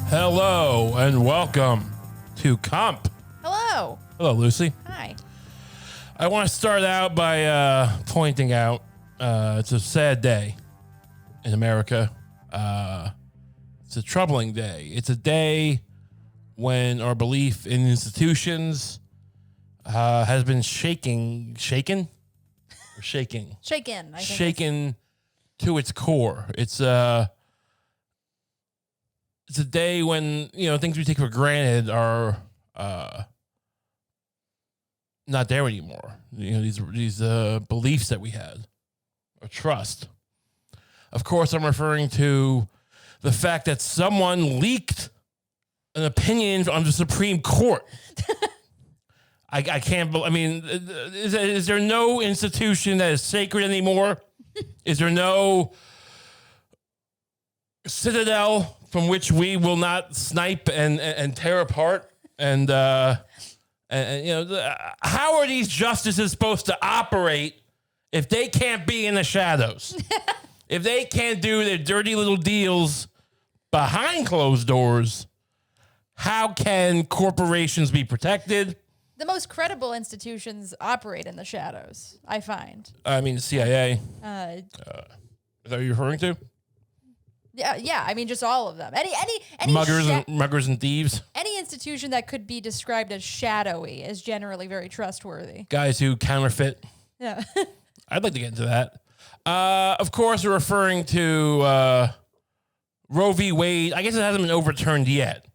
Hello and welcome to Kump. Hello. Hello, Lucie. Hi. I want to start out by pointing out it's a sad day in America. It's a troubling day. It's a day when our belief in institutions has been shaken, I think. Shaken to its core. It's a day when, things we take for granted are not there anymore. These beliefs that we had, or trust. Of course, I'm referring to the fact that someone leaked an opinion on the Supreme Court. I can't believe. I mean, is there no institution that is sacred anymore? Is there no citadel from which we will not snipe and tear apart? And how are these justices supposed to operate if they can't be in the shadows? If they can't do their dirty little deals behind closed doors, how can corporations be protected? The most credible institutions operate in the shadows, I find. I mean, the CIA. Is that what you're referring to? Yeah. I mean, just all of them. Any muggers and thieves. Any institution that could be described as shadowy is generally very trustworthy. Guys who counterfeit. Yeah. I'd like to get into that. Of course, we're referring to Roe v. Wade. I guess it hasn't been overturned yet,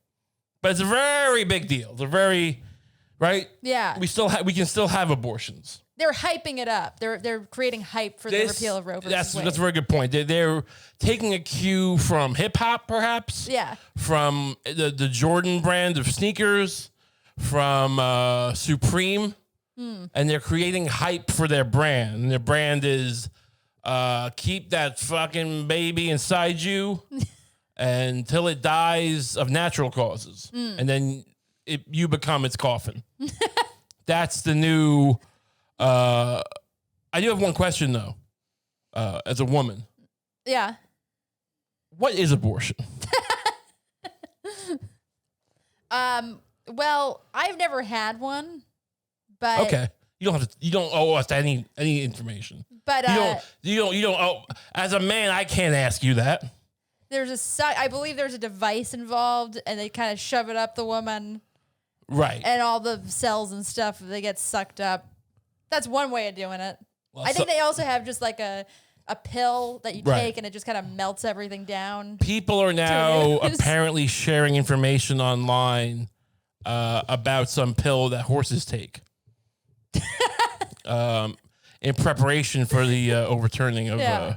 but it's a very big deal. It's a very, right? Yeah. We can still have abortions. They're hyping it up. They're creating hype for the repeal of Roe versus Wade. That's a very good point. They're taking a cue from hip hop, perhaps. Yeah. From the Jordan brand of sneakers, from Supreme, and they're creating hype for their brand. And their brand is keep that fucking baby inside you until it dies of natural causes, and then you become its coffin. That's the new. I do have one question though. As a woman, yeah, what is abortion? Well, I've never had one, but okay, you don't owe us any information. But you don't owe. As a man, I can't ask you that. I believe there's a device involved, and they kind of shove it up the woman, right? And all the cells and stuff, they get sucked up. That's one way of doing it. Well, I think they also have just like a pill that you take, and it just kind of melts everything down. People are now apparently sharing information online about some pill that horses take in preparation for the overturning of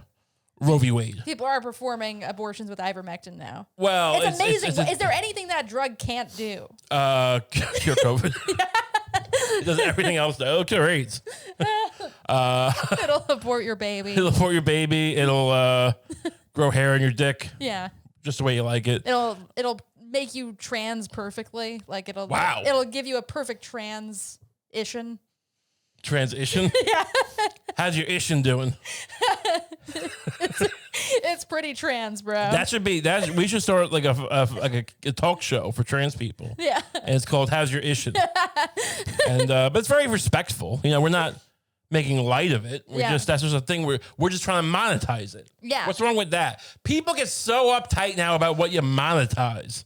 Roe v. Wade. People are performing abortions with ivermectin now. Well, it's amazing. Is there anything that drug can't do? Cure COVID. It does everything else though. It'll cure AIDS. It'll abort your baby. It'll abort your baby. It'll grow hair in your dick. Yeah. Just the way you like it. It'll make you trans perfectly. Like it'll give you a perfect transition. Transition? Yeah. How's your ishin doing? It's pretty trans, bro. We should start like a talk show for trans people. Yeah. And it's called How's Your Ishin? And but it's very respectful. We're not making light of it. That's just a thing we're just trying to monetize it. Yeah. What's wrong with that? People get so uptight now about what you monetize.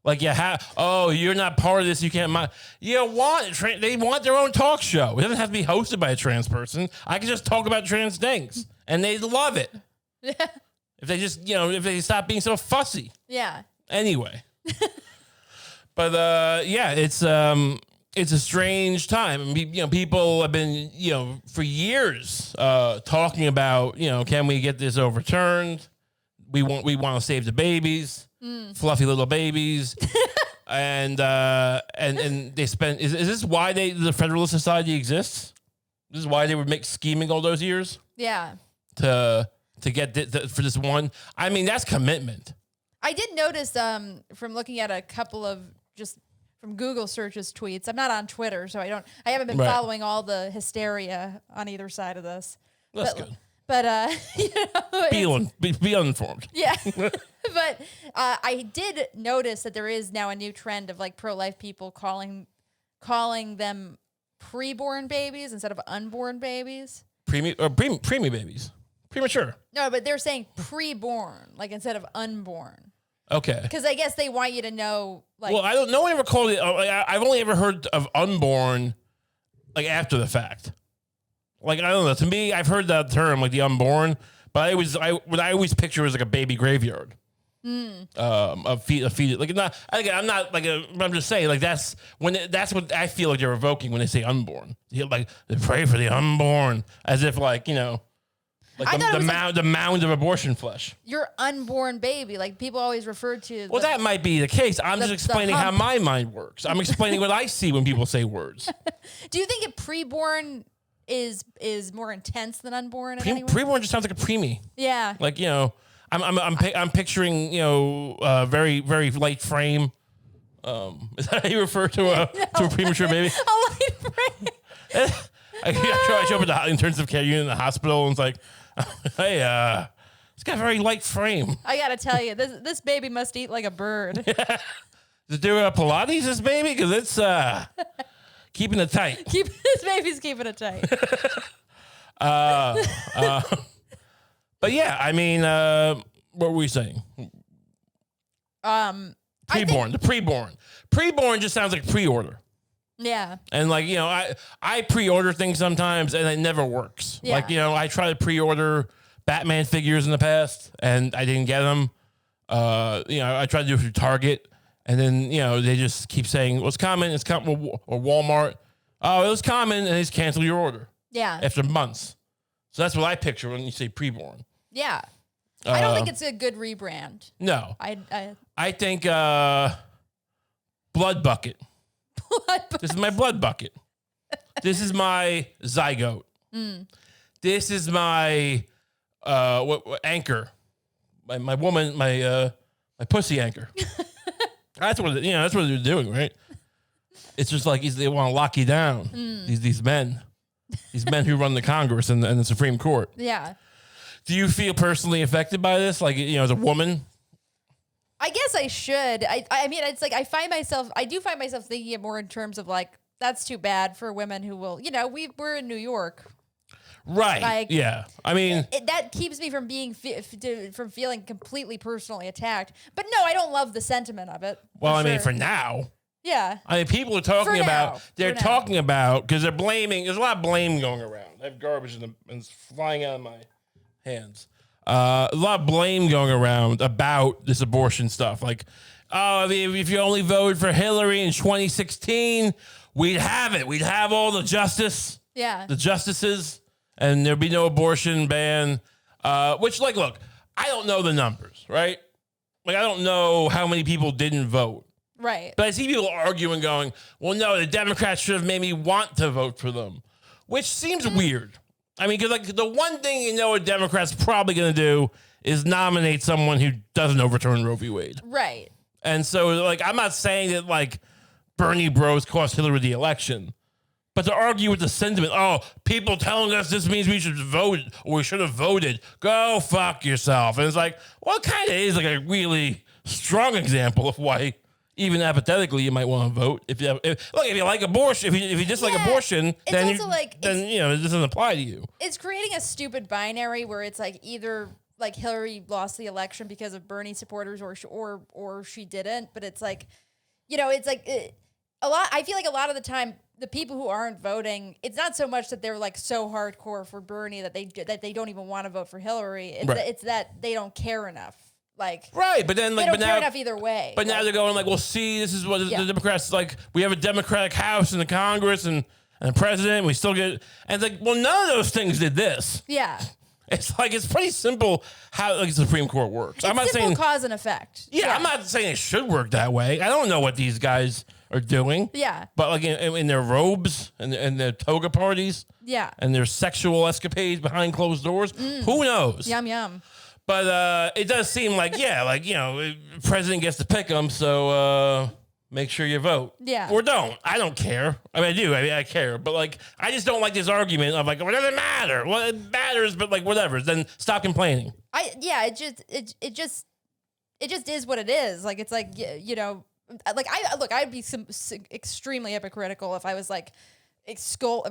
Like you're not part of this. You can't. They want their own talk show. It doesn't have to be hosted by a trans person. I can just talk about trans things, and they love it. Yeah. If they just, if they stop being so fussy. Yeah. Anyway, but it's a strange time. People have been, for years talking about, can we get this overturned? We want to save the babies. Fluffy little babies, and they spend. Is this why the Federalist Society exists? This is why they were scheming all those years. Yeah. To get for this one. I mean, that's commitment. I did notice from looking at a couple of just from Google searches tweets. I'm not on Twitter, so I haven't been following all the hysteria on either side of this. That's good. But be uninformed. Yeah. But I did notice that there is now a new trend of like pro-life people calling them preborn babies instead of unborn babies. Preemie babies. Premature. No, but they're saying preborn, like instead of unborn. Okay. Because I guess they want you to know, like. Well, I don't. No one ever called it. I've only ever heard of unborn, like after the fact. Like I don't know. To me, I've heard that term, like the unborn, but what I always picture is like a baby graveyard. A fetus. Like not. I'm not like. I'm just saying. Like that's what I feel like they're evoking when they say unborn. Like they pray for the unborn, as if like like the mound of abortion flesh. Your unborn baby. Like people always refer to. Well, that might be the case. I'm just explaining how my mind works. I'm explaining what I see when people say words. Do you think a preborn is more intense than unborn? Preborn just sounds like a preemie. Yeah. Like I'm picturing very very light frame. Is that how you refer to a premature baby? A light frame. I show up at the intensive care unit in the hospital and it's like, hey, it's got a very light frame. I gotta tell you, this baby must eat like a bird. Yeah. Is there Pilates, this baby? Because it's keeping it tight. This baby's keeping it tight. But yeah, I mean, what were we saying? Preborn. The preborn. Preborn just sounds like pre-order. Yeah. And like, I pre-order things sometimes and it never works. Yeah. Like, I tried to pre-order Batman figures in the past and I didn't get them. I tried to do it through Target and then, they just keep saying, well, it's coming, or Walmart. Oh, it was coming and they just cancel your order. Yeah. After months. So that's what I picture when you say preborn. Yeah. I don't think it's a good rebrand. No. I think blood bucket. This is my blood bucket. This is my zygote. This is my anchor. My woman, my pussy anchor. That's what that's what they're doing, right? It's just like they want to lock you down. These men who run the Congress and the Supreme Court. Yeah. Do you feel personally affected by this? Like as a woman? I guess I should. I mean, it's like I do find myself thinking it more in terms of like, that's too bad for women who will, we're in New York. Right. Like, yeah. I mean, that keeps me from being, from feeling completely personally attacked. But no, I don't love the sentiment of it. Well, I mean, for now. Yeah. I mean, people are talking about, because they're blaming, there's a lot of blame going around. I have garbage and it's flying out of my hands. A lot of blame going around about this abortion stuff. Like, if you only voted for Hillary in 2016, we'd have it. We'd have all the justices, and there'd be no abortion ban. Which, like, look, I don't know the numbers, right? Like, I don't know how many people didn't vote. Right. But I see people arguing, going, well, no, the Democrats should have made me want to vote for them, which seems weird. I mean, because like the one thing a Democrat's probably going to do is nominate someone who doesn't overturn Roe v. Wade. Right. And so, like, I'm not saying that like Bernie bros cost Hillary the election, but to argue with the sentiment, people telling us this means we should vote or we should have voted, go fuck yourself. And it's like, well, it kind of is like a really strong example of why. Even hypothetically, you might want to vote if you like abortion. If you dislike abortion, then it doesn't apply to you. It's creating a stupid binary where it's like either like Hillary lost the election because of Bernie supporters or she didn't. But it's like, it's like a lot. I feel like a lot of the time the people who aren't voting, it's not so much that they're like so hardcore for Bernie that they don't even want to vote for Hillary. It's that they don't care enough. Like right, but then like they don't care enough either way. But now they're going like, well, see, this is what the Democrats like. We have a Democratic House and the Congress and a president. We still get and it's like, well, none of those things did this. Yeah, it's like it's pretty simple how the Supreme Court works. I'm not saying cause and effect. Yeah, I'm not saying it should work that way. I don't know what these guys are doing. Yeah, but like in their robes and their toga parties. Yeah, and their sexual escapades behind closed doors. Who knows? Yum yum. But it does seem like, the president gets to pick them. So, make sure you vote. Yeah. Or don't. I don't care. I mean, I do. I mean, I care. But, like, I just don't like this argument of, like, well, it doesn't matter. Well, it matters, but, like, whatever. Then stop complaining. It just is what it is. Like, it's like, you know, like, I'd be extremely hypocritical if I was, like,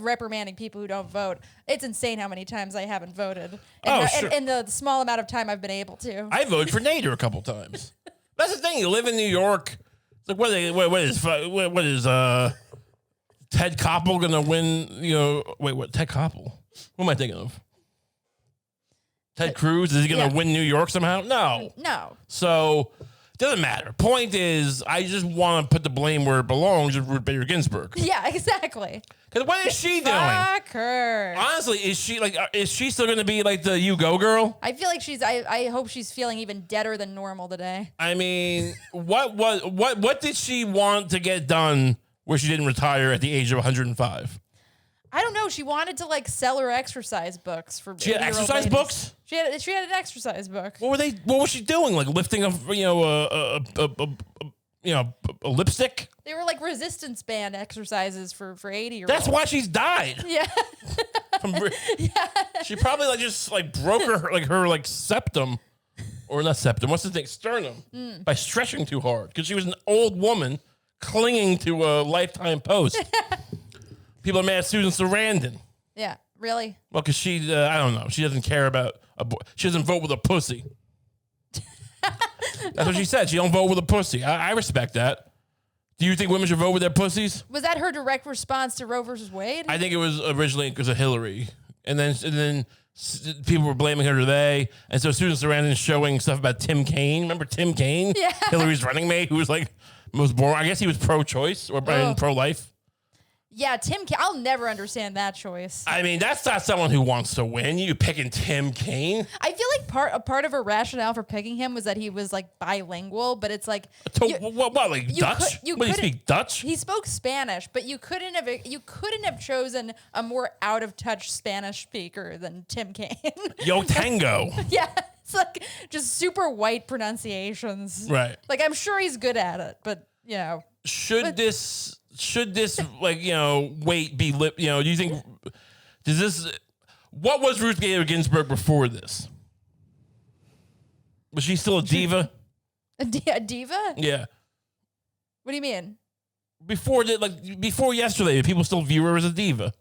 reprimanding people who don't vote. It's insane how many times I haven't voted. And the small amount of time I've been able to. I voted for Nader a couple times. That's the thing. You live in New York. It's like, what is Ted Koppel going to win? You know, what? Ted Koppel? Who am I thinking of? Ted Cruz? Is he going to win New York somehow? No. No. So, it doesn't matter. Point is, I just want to put the blame where it belongs with Ruth Bader Ginsburg. Yeah, exactly. Because what is she doing? Fuck her. Honestly, is she still going to be like the you go girl? I feel like I hope she's feeling even deader than normal today. I mean, what did she want to get done where she didn't retire at the age of 105? I don't know. She wanted to like sell her exercise books for. She had exercise books. She had an exercise book. What were they? What was she doing? Like lifting a lipstick? They were like resistance band exercises for 80-year-olds. That's why she's died. Yeah. She probably just broke her septum, or not septum. What's the thing? Sternum by stretching too hard because she was an old woman clinging to a Lifetime post. People are mad at Susan Sarandon. Yeah, really? Well, because she, I don't know. She doesn't care about, she doesn't vote with a pussy. That's what she said. She don't vote with a pussy. I respect that. Do you think women should vote with their pussies? Was that her direct response to Roe versus Wade? I think it was originally because of Hillary. And then people were blaming her today. And so Susan Sarandon showing stuff about Tim Kaine. Remember Tim Kaine? Yeah. Hillary's running mate, who was like most boring. I guess he was pro-choice or pro-life. Yeah, I'll never understand that choice. I mean, that's not someone who wants to win. You picking Tim Kaine. I feel like a part of her rationale for picking him was that he was like bilingual, but it's like like Dutch? What, he speak Dutch? He spoke Spanish, but you couldn't have chosen a more out of touch Spanish speaker than Tim Kaine. Yo tango. Yeah. It's like just super white pronunciations. Right. Like I'm sure he's good at it, but you know. Should this weight be do you think what was Ruth Bader Ginsburg before this? Was she still a diva? A diva? Yeah. What do you mean? Before yesterday, people still view her as a diva.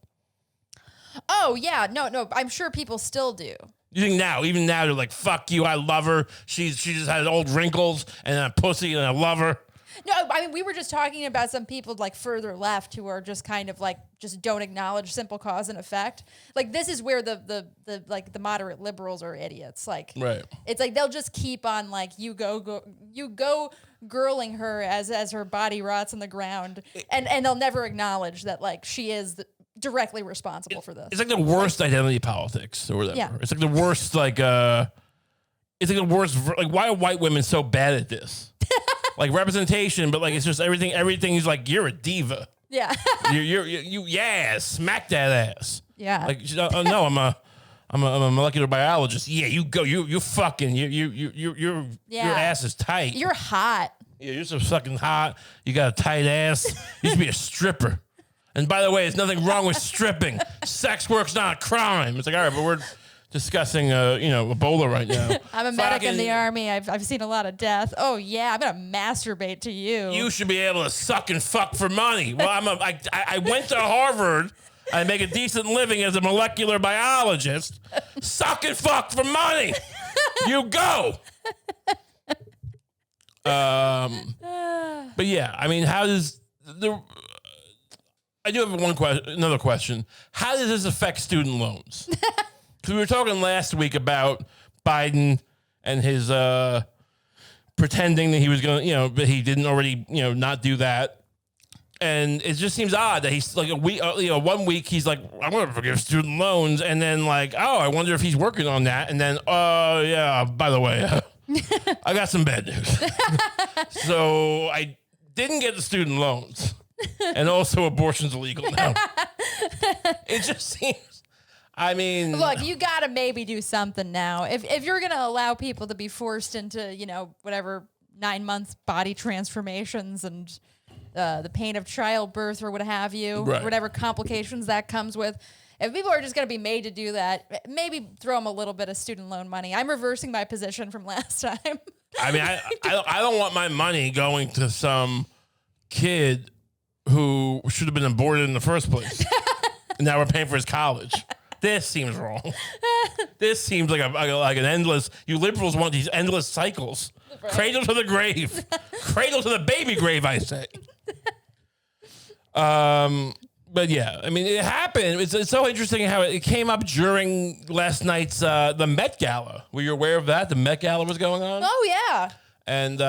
Oh yeah, no, I'm sure people still do. You think even now, they're like, fuck you, I love her. She just has old wrinkles and a pussy and I love her. No, I mean, we were just talking about some people like further left who are just kind of like, just don't acknowledge simple cause and effect. Like this is where the moderate liberals are idiots. Like, right. It's like, they'll just keep on like, you go girling her as her body rots on the ground. And they'll never acknowledge that like she is directly responsible for this. It's like the worst identity politics or whatever. Yeah. It's like the worst, why are white women so bad at this? Like representation, but like it's just everything is like you're a diva. Yeah. you smack that ass. Yeah. Like no, I'm a molecular biologist. Yeah, you go. You fucking your ass is tight. You're hot. Yeah, you're so fucking hot. You got a tight ass. You should be a stripper. And by the way, there's nothing wrong with stripping. Sex work's not a crime. It's like, all right, but we're discussing, Ebola right now. I'm a medic in the army. I've seen a lot of death. Oh yeah, I'm gonna masturbate to you. You should be able to suck and fuck for money. Well, I went to Harvard. I make a decent living as a molecular biologist. Suck and fuck for money. You go. But yeah, I mean, how does I do have another question. How does this affect student loans? Because we were talking last week about Biden and his pretending that he was going to, but he didn't already, not do that. And it just seems odd that he's like 1 week he's like, I'm going to forgive student loans. And then like, oh, I wonder if he's working on that. And then, yeah, by the way, I got some bad news. So I didn't get the student loans. And also abortion's illegal now. It just seems, I mean. Look, you got to maybe do something now. If you're going to allow people to be forced into, whatever 9 months body transformations and the pain of childbirth or what have you, Right. whatever complications that comes with. If people are just going to be made to do that, maybe throw them a little bit of student loan money. I'm reversing my position from last time. I mean, I don't want my money going to some kid who should have been aborted in the first place. And now we're paying for his college. This seems wrong. This seems like an endless. You liberals want these endless cycles. Right. Cradle to the grave. Cradle to the baby grave, I say. But yeah, I mean, it happened. It's so interesting how it came up during last night's the Met Gala. Were you aware of that? The Met Gala was going on. Oh yeah. And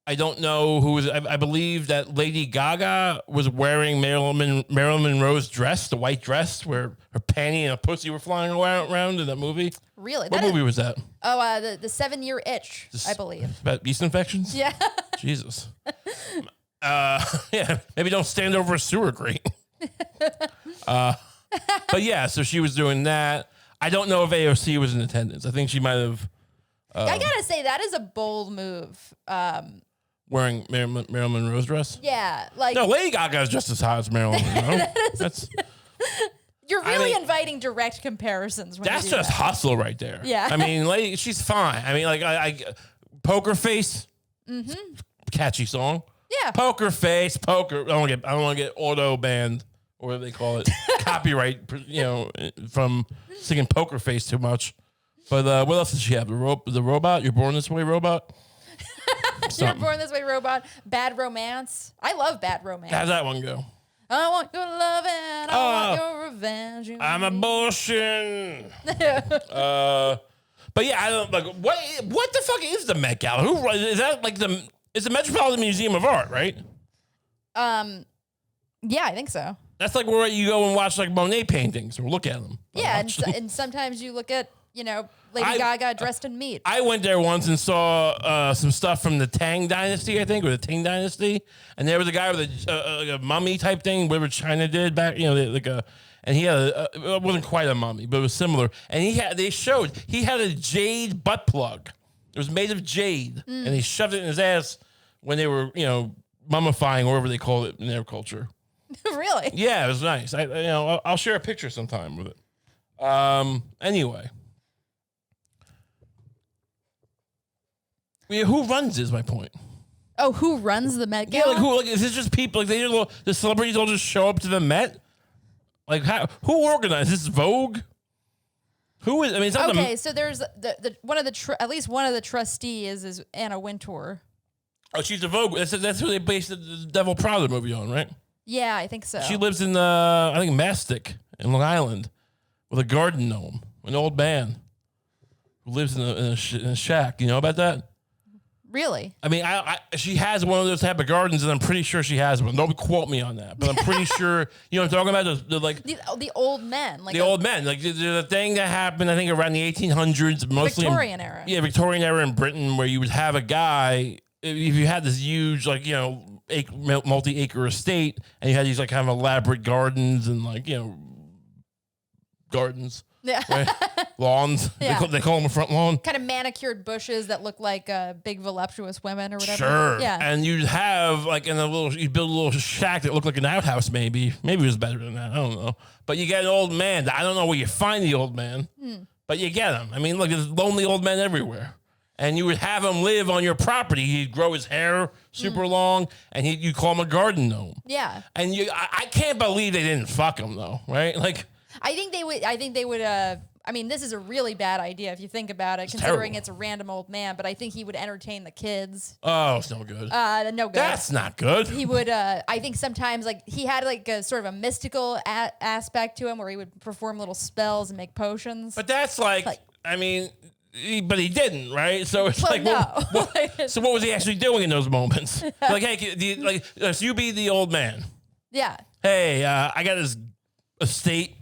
I don't know who was. I believe that Lady Gaga was wearing Marilyn Monroe's dress, the white dress, where her panty and a pussy were flying around in that movie. Really? What movie was that? Oh, the 7-Year Itch, I believe. About yeast infections? Yeah. Jesus. Yeah, maybe don't stand over a sewer grate. But yeah, so she was doing that. I don't know if AOC was in attendance. I think she might have. I gotta say that is a bold move. Wearing Marilyn Monroe's dress? Yeah, like no, Lady Gaga is just as hot as Marilyn Monroe. You're really inviting direct comparisons. When that's you do just that. hustle right there. Yeah. I mean, Lady, she's fine. I mean, like I Poker Face, catchy song. Yeah. Poker Face, poker. I don't want to get auto banned or whatever they call it, copyright. You know, from singing Poker Face too much. But what else did she have? The robot. You're Born This Way, robot. You're Born This Way, robot. Bad Romance. I love Bad Romance. How's that one go? I want your love and I want your revenge. I'm abortion. But yeah, I don't like what the fuck is the Met Gala? Who is that? Like it's the Metropolitan Museum of Art, right? Yeah, I think so. That's like where you go and watch like Monet paintings or look at them. Yeah, and sometimes you look at Lady Gaga dressed in meat. I went there once and saw some stuff from the Tang Dynasty, I think, or the Tang Dynasty, and there was a guy with a mummy type thing, whatever China did back, and he had it wasn't quite a mummy, but it was similar, and he had a jade butt plug. It was made of jade, and he shoved it in his ass when they were, mummifying, or whatever they call it in their culture. Really? Yeah, it was nice. I'll share a picture sometime with it. Anyway. Yeah, who runs is my point. Oh, who runs the Met Gala? Yeah, like is this just people? Like the celebrities all just show up to the Met? Like who organized this? Vogue? Who is? I mean, it's not okay. So there's the one of the at least one of the trustees is Anna Wintour. Oh, she's a Vogue. That's who they based the Devil Prada movie on, right? Yeah, I think so. She lives in I think Mastic in Long Island with a garden gnome, an old man who lives in a shack. You know about that? Really? I mean, she has one of those type of gardens, and I'm pretty sure she has one. Don't quote me on that, but I'm pretty sure. You know what I'm talking about? The old men, like the old men, like the thing that happened. I think around the 1800s, mostly Victorian era. Yeah, Victorian era in Britain, where you would have a guy if you had this huge, like multi-acre estate, and you had these like kind of elaborate gardens and gardens. Yeah. Right? Lawns. Yeah. They call them a front lawn. Kind of manicured bushes that look like big voluptuous women or whatever. Sure. Yeah. And you'd have like you'd build a little shack that looked like an outhouse maybe. Maybe it was better than that. I don't know. But you get an old man. I don't know where you find the old man, but you get him. I mean, look, there's lonely old men everywhere. And you would have him live on your property. He'd grow his hair super long, and you call him a garden gnome. Yeah. And I can't believe they didn't fuck him though, right? Like, I think they would. I mean, this is a really bad idea if you think about it, considering terrible. It's a random old man. But I think he would entertain the kids. Oh, it's no good. No good. That's not good. He would. I think sometimes he had like a sort of a mystical aspect to him, where he would perform little spells and make potions. But that's I mean. But he didn't, right? So it's no. So what was he actually doing in those moments? Like, hey, so you be the old man. Yeah. Hey, I got this estate.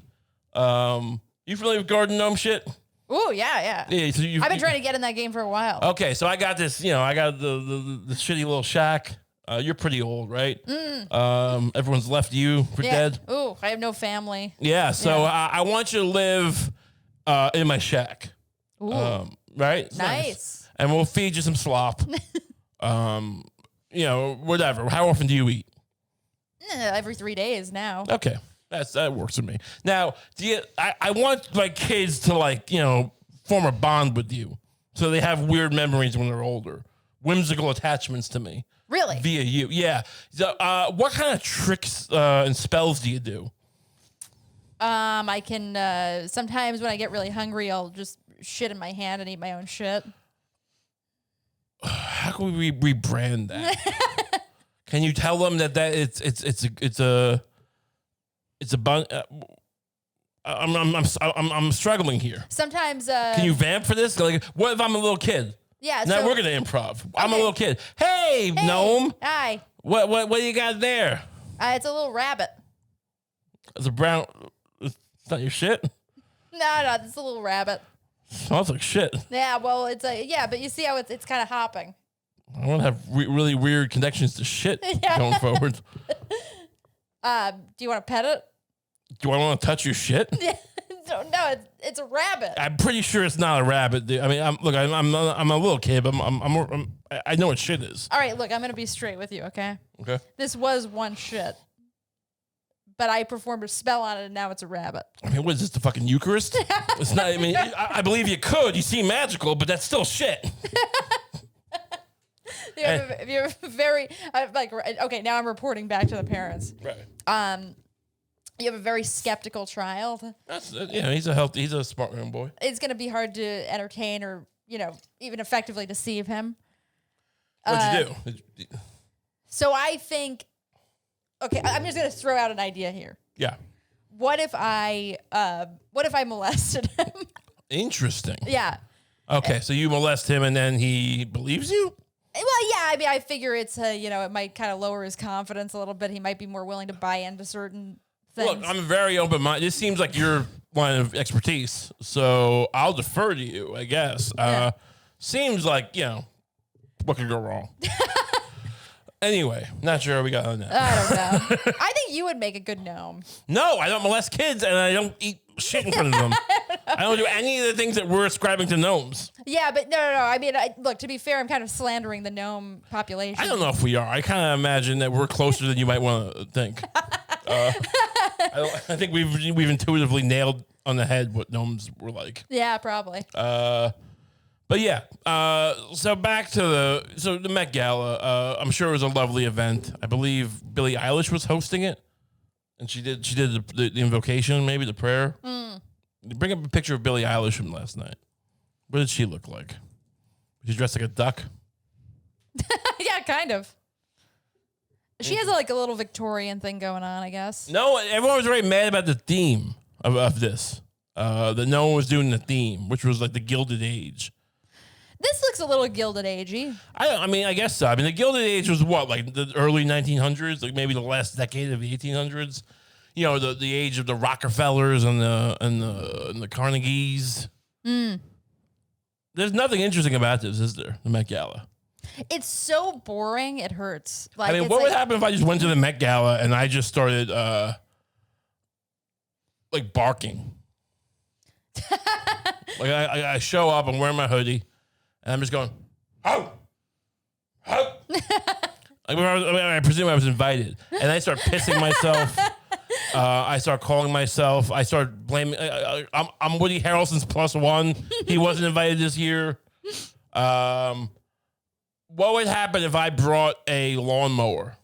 You familiar with garden gnome shit? Oh yeah. Yeah. So I've been trying to get in that game for a while. Okay, so I got this. I got the shitty little shack. You're pretty old, right? Everyone's left you for dead. Ooh, I have no family. Yeah. So I want you to live in my shack. Ooh. Right? It's nice. And we'll feed you some slop. whatever. How often do you eat? Every 3 days now. Okay. That works for me. Now, I want my kids to form a bond with you, so they have weird memories when they're older, whimsical attachments to me. Really? Via you, yeah. So, what kind of tricks and spells do you do? I can sometimes when I get really hungry, I'll just shit in my hand and eat my own shit. How can we rebrand that? Can you tell them that it's a bun? I'm struggling here. Sometimes. Can you vamp for this? Like, what if I'm a little kid? Yeah. Now we're gonna improv. I'm a little kid. Hey, gnome. Hi. What do you got there? It's a little rabbit. It's a brown. It's not your shit. No, it's a little rabbit. Smells like shit. Yeah, well, but you see how it's kind of hopping. I want to have really weird connections to shit going forward. Do you want to pet it? Do I want to touch your shit? No, it's a rabbit. I'm pretty sure it's not a rabbit, dude. I mean, I'm a little kid, but I know what shit is. All right, look, I'm gonna be straight with you, okay? Okay. This was one shit, but I performed a spell on it, and now it's a rabbit. I mean, what is this, the fucking Eucharist? It's not. I mean, I believe you could. You seem magical, but that's still shit. You're very okay. Now I'm reporting back to the parents. Right. You have a very skeptical child. He's a smart young boy. It's going to be hard to entertain or, even effectively deceive him. What'd you do? So I think, okay, I'm just going to throw out an idea here. Yeah. What if I molested him? Interesting. Yeah. Okay, so you molest him and then he believes you? Well, yeah, I mean, I figure it's, it might kind of lower his confidence a little bit. He might be more willing to buy into certain things. Look, I'm very open-minded. This seems like your line of expertise, so I'll defer to you, I guess. Yeah. Seems like, what could go wrong? Anyway, not sure how we got on that. I don't know. I think you would make a good gnome. No, I don't molest kids, and I don't eat shit in front of them. I don't do any of the things that we're ascribing to gnomes. Yeah, but no. I mean, look, to be fair, I'm kind of slandering the gnome population. I don't know if we are. I kind of imagine that we're closer than you might want to think. I think we've intuitively nailed on the head what gnomes were like. Yeah, probably. But yeah, so back to the Met Gala. I'm sure it was a lovely event. I believe Billie Eilish was hosting it, and she did the invocation, maybe the prayer. Bring up a picture of Billie Eilish from last night. What did she look like? Was she dressed like a duck? Yeah, kind of. She has a little Victorian thing going on, I guess. No, everyone was very mad about the theme of this. That no one was doing the theme, which was like the Gilded Age. This looks a little Gilded Agey. I mean, I guess so. I mean, the Gilded Age was what, like the early 1900s, like maybe the last decade of the 1800s. The age of the Rockefellers and the Carnegies. There's nothing interesting about this, is there? The Met Gala. It's so boring, it hurts. I mean, what would happen if I just went to the Met Gala and I just started barking? I show up, I'm wearing my hoodie, and I'm just going, oh, oh. I presume I was invited, and I start pissing myself. I start calling myself. I start blaming. I'm Woody Harrelson's +1. He wasn't invited this year. What would happen if I brought a lawnmower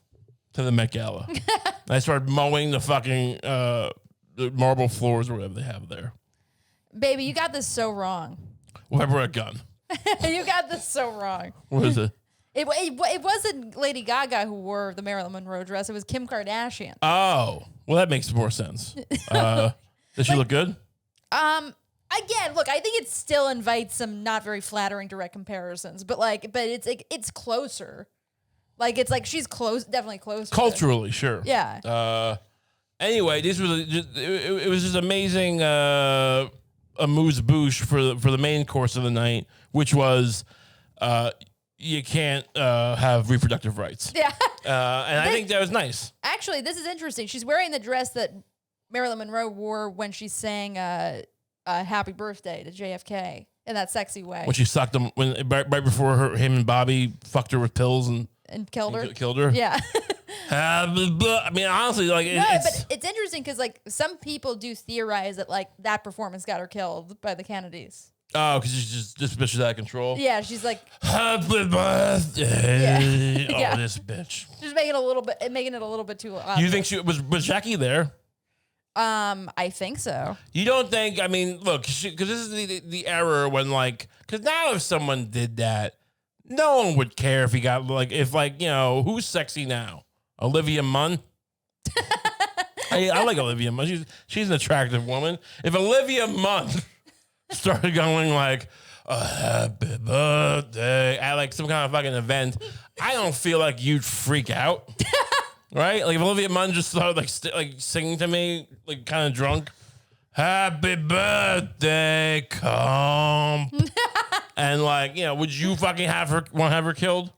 to the Met Gala? And I started mowing the fucking the marble floors or whatever they have there. Baby, you got this so wrong. Well, I brought a gun. You got this so wrong. What is it? It wasn't Lady Gaga who wore the Marilyn Monroe dress. It was Kim Kardashian. Oh, well, that makes more sense. Does she look good? Again, look, I think it still invites some not very flattering direct comparisons, but it's closer. It's like she's close, definitely closer. Culturally, sure. Yeah. Anyway, it was just amazing amuse-bouche for the main course of the night, which was you can't have reproductive rights. Yeah. And I think that was nice. Actually, this is interesting. She's wearing the dress that Marilyn Monroe wore when she sang Happy Birthday to JFK in that sexy way. When she sucked him, right before him and Bobby fucked her with pills and and killed her. Killed her. Yeah. I mean, honestly, like but it's interesting because like some people do theorize that like that performance got her killed by the Kennedys. Oh, because she's just bitch is out of control. Yeah, she's like happy birthday. Yeah. Oh, this bitch. Just making it a little bit too obvious. You think she was Jackie there? I think so. You don't think? I mean, look, because this is the era when like, because now if someone did that, no one would care if he got like, if like, you know, who's sexy now? Olivia Munn. I like Olivia Munn. She's an attractive woman. If Olivia Munn started going like, happy birthday at like some kind of fucking event, I don't feel like you'd freak out. Right? Like if Olivia Munn just started like singing to me, like kind of drunk, happy birthday, Kump. And like, you know, would you fucking want to have her killed?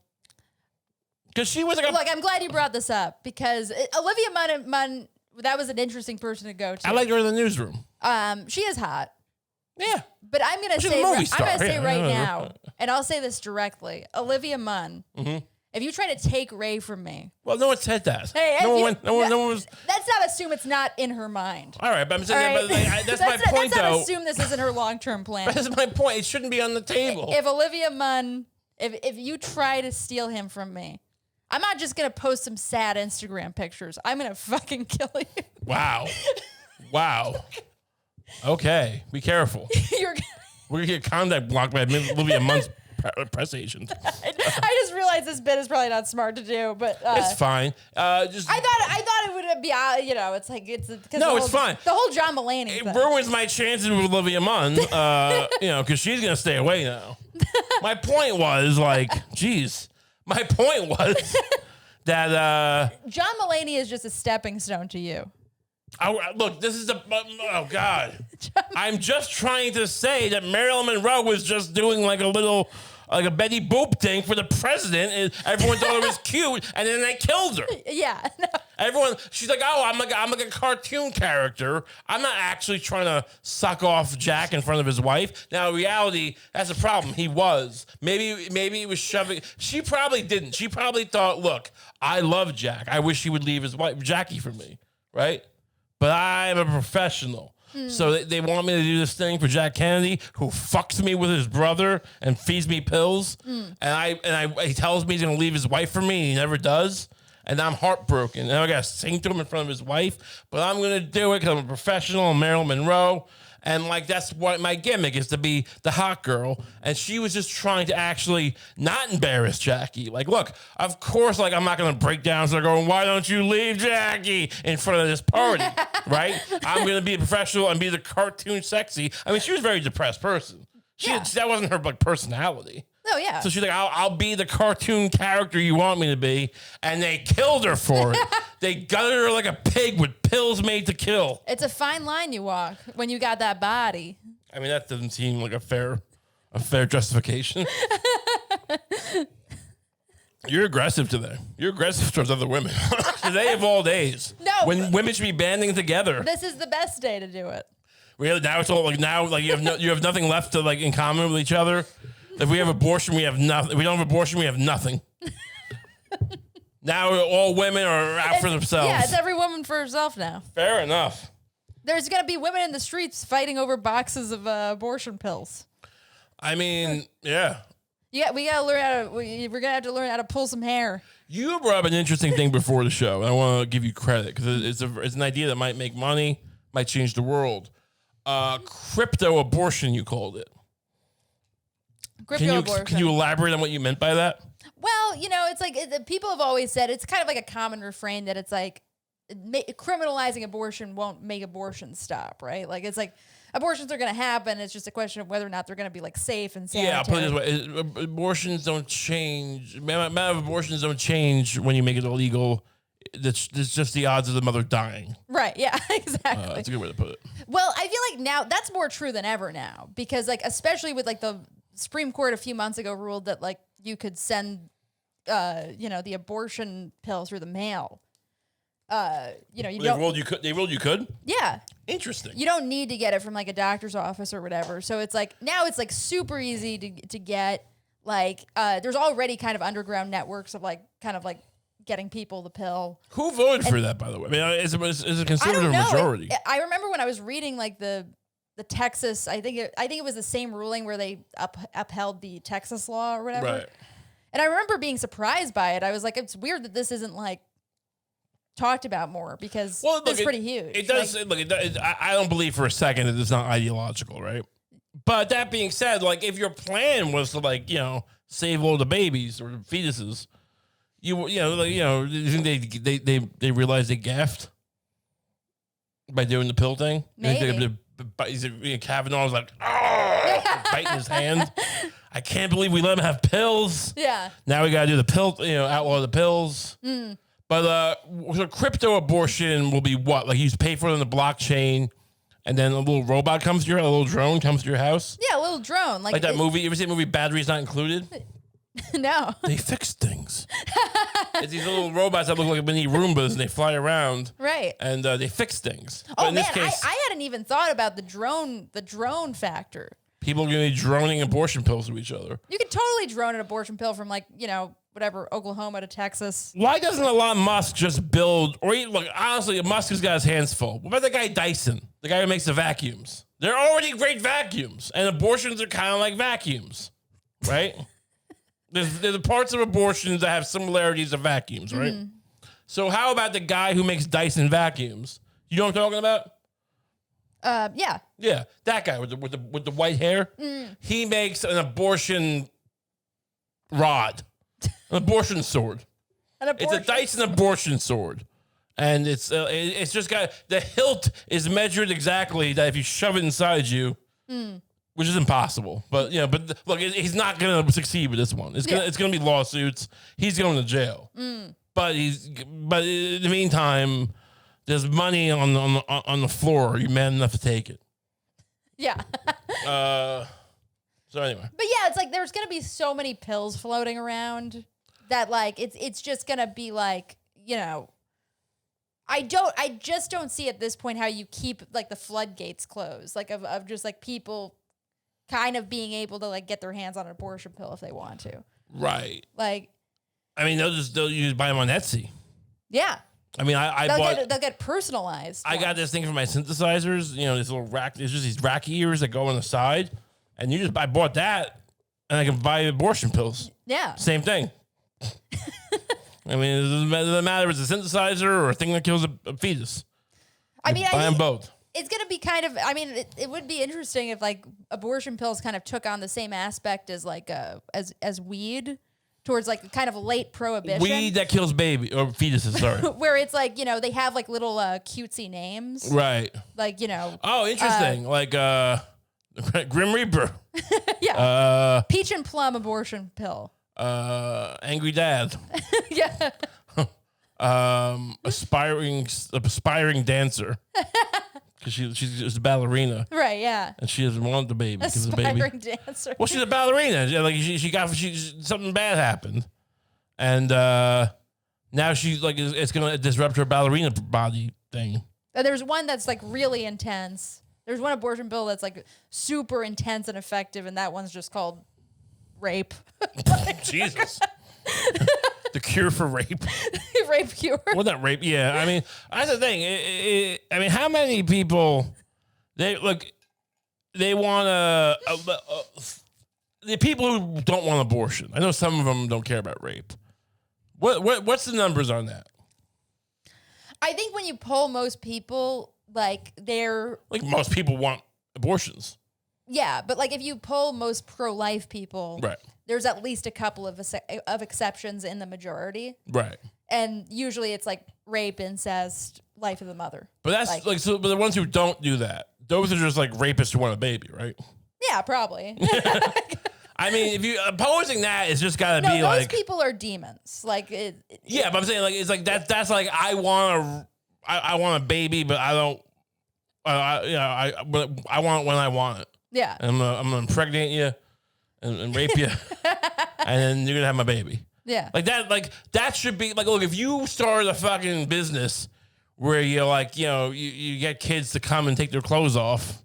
Because she was like Look, I'm glad you brought this up because Olivia Munn, that was an interesting person to go to. I like her in the newsroom. She is hot. Yeah. But I'm gonna She's say a movie star. right now, and I'll say this directly. Olivia Munn, if you try to take Ray from me. Well, no one said that. Hey, no one was. Let's not assume it's not in her mind. All right, but I'm saying Right? but like, that's my point, let's not though. assume this isn't her long-term plan. That's my point. It shouldn't be on the table. If Olivia Munn, if you try to steal him from me, I'm not just gonna post some sad Instagram pictures. I'm gonna fucking kill you. Wow. Okay, be careful. You're. We're gonna get contact blocked by Olivia Munn's press agent. I just realized this bit is probably not smart to do, but It's fine. I thought it would be, you know, it's like it's because No, it's fine. The whole John Mulaney It thing. ruins my chances with Olivia Munn, you know, because she's gonna stay away now. My point was like, geez. My point was that John Mulaney is just a stepping stone to you. look, this is oh God. I'm just trying to say that Marilyn Monroe was just doing like a Betty Boop thing for the president, and everyone thought it was cute, and then they killed her. Yeah. No. She's like, oh, I'm like a cartoon character. I'm not actually trying to suck off Jack in front of his wife. Now, in reality, that's a problem. He was. Maybe he was shoving. She probably didn't. She probably thought, look, I love Jack. I wish he would leave his wife, Jackie, for me, right? But I'm a professional. So they want me to do this thing for Jack Kennedy, who fucks me with his brother and feeds me pills, and he tells me he's gonna leave his wife for me, and he never does, and I'm heartbroken. And I gotta sing to him in front of his wife, but I'm gonna do it because I'm a professional, and Marilyn Monroe, and like that's what my gimmick is, to be the hot girl. And she was just trying to actually not embarrass Jackie. Like, look, of course, like I'm not gonna break down. So they're going, why don't you leave Jackie in front of this party, right? I'm gonna be a professional and be the cartoon sexy. I mean, she was a very depressed person. That wasn't her like personality. Oh yeah. So she's like, I'll be the cartoon character you want me to be, and they killed her for it. They gutted her like a pig with pills made to kill. It's a fine line you walk when you got that body. I mean, that doesn't seem like a fair justification. You're aggressive today. You're aggressive towards other women. Today of all days. No. When women should be banding together. This is the best day to do it. Really? Now it's all like you have nothing left to like in common with each other. If we have abortion, we have nothing. If we don't have abortion, we have nothing. Now all women are out for themselves. Yeah, it's every woman for herself now. Fair enough. There's gonna be women in the streets fighting over boxes of abortion pills. I mean, yeah. Yeah, we gotta learn we're gonna have to learn how to pull some hair. You brought up an interesting thing before the show, and I want to give you credit because it's an idea that might make money, might change the world. Crypto abortion, you called it. Abortion. Can you elaborate on what you meant by that? Well, you know, it's like people have always said it's kind of like a common refrain that it's like criminalizing abortion won't make abortion stop, right? Like it's like abortions are going to happen. It's just a question of whether or not they're going to be like safe and sanitary. Yeah, I'll put it this way: abortions don't change. Amount of abortions don't change when you make it illegal. It's just the odds of the mother dying. Right. Yeah. Exactly. That's a good way to put it. Well, I feel like now that's more true than ever now because like especially with like the Supreme Court a few months ago ruled that like you could send, the abortion pill through the mail. They ruled you could. Yeah. Interesting. You don't need to get it from like a doctor's office or whatever. So it's like now it's like super easy to get. Like, there's already kind of underground networks of like, kind of like getting people the pill. Who voted for that, by the way? I mean, is a conservative majority? I remember when I was reading like the Texas, I think it was the same ruling where they upheld the Texas law or whatever. Right. And I remember being surprised by it. I was like, it's weird that this isn't like talked about more because it's pretty huge. It does. Like, I don't believe for a second that it's not ideological, right? But that being said, like if your plan was to like save all the babies or fetuses, you think they realized they gaffed by doing the pill thing? Maybe. Kavanaugh was like, oh, biting his hand. I can't believe we let him have pills. Yeah. Now we got to do the pill, outlaw the pills. Mm. But so crypto abortion will be what? Like you pay for it on the blockchain, and then a little robot comes to your, a little drone comes to your house. Yeah, a little drone. Like that movie. You ever see the movie Batteries Not Included? No. They fix things. It's these little robots that look like mini Roombas, and they fly around. Right. And they fix things. Oh, but in man, this case, I hadn't even thought about the drone factor. people are going to be droning abortion pills to each other. You could totally drone an abortion pill from like, whatever, Oklahoma to Texas. Why doesn't Elon Musk just build, look, honestly, Musk has got his hands full. What about the guy Dyson, the guy who makes the vacuums? They're already great vacuums, and abortions are kind of like vacuums, right? There's the parts of abortions that have similarities to vacuums, right? Mm. So how about the guy who makes Dyson vacuums? You know what I'm talking about? Yeah. Yeah, that guy with the white hair. Mm. He makes an abortion rod, an abortion sword. It's a Dyson abortion sword, and it's just got the hilt is measured exactly that if you shove it inside you, which is impossible. But look, he's not gonna succeed with this one. It's gonna be lawsuits. He's going to jail. Mm. But in the meantime, there's money on the floor. Are you man enough to take it? Yeah. So anyway. But yeah, it's like there's gonna be so many pills floating around that like it's just gonna be like, I just don't see at this point how you keep like the floodgates closed, like of just like people kind of being able to like get their hands on an abortion pill if they want to. Right. Like, I mean, they'll just buy them on Etsy. Yeah. I mean, they'll get personalized. I got this thing for my synthesizers. This little rack. It's just these rack ears that go on the side, and I bought that, and I can buy abortion pills. Yeah. Same thing. I mean, it doesn't matter if it's a synthesizer or a thing that kills a fetus. I buy them both. It's going to be kind of, it would be interesting if like abortion pills kind of took on the same aspect as like, as weed towards like kind of late prohibition. Weed that kills baby or fetuses, sorry. Where it's like, they have like little cutesy names. Right. Like, Oh, interesting. Like Grim Reaper. Yeah. Peach and plum abortion pill. Angry Dad. Yeah. Aspiring dancer. Because she's a ballerina, right? Yeah, and she doesn't want the baby because the baby. Aspiring dancer. Well, she's a ballerina. Like something bad happened, and now she's like it's gonna disrupt her ballerina body thing. And there's one that's like really intense. There's one abortion pill that's like super intense and effective, and that one's just called rape. Jesus. The cure for rape. Rape cure. Well, not rape. Yeah. I mean, that's the thing. I mean, how many people they want the people who don't want abortion. I know some of them don't care about rape. What's the numbers on that? I think when you poll most people, like most people want abortions. Yeah, but like if you poll most pro-life people, right, there's at least a couple of exceptions in the majority. Right. And usually it's like rape, incest, life of the mother. But that's but the ones who don't do that, those are just like rapists who want a baby, right? Yeah, probably. I mean, if you opposing that, it's just got to be like those people are demons. Like yeah, but I'm saying like it's like that's like I want a baby, but I don't. I want it when I want it. Yeah. And I'm gonna impregnate you and rape you, and then you're gonna have my baby. Yeah. Like that should be like, look, if you started a fucking business where you're like, you get kids to come and take their clothes off,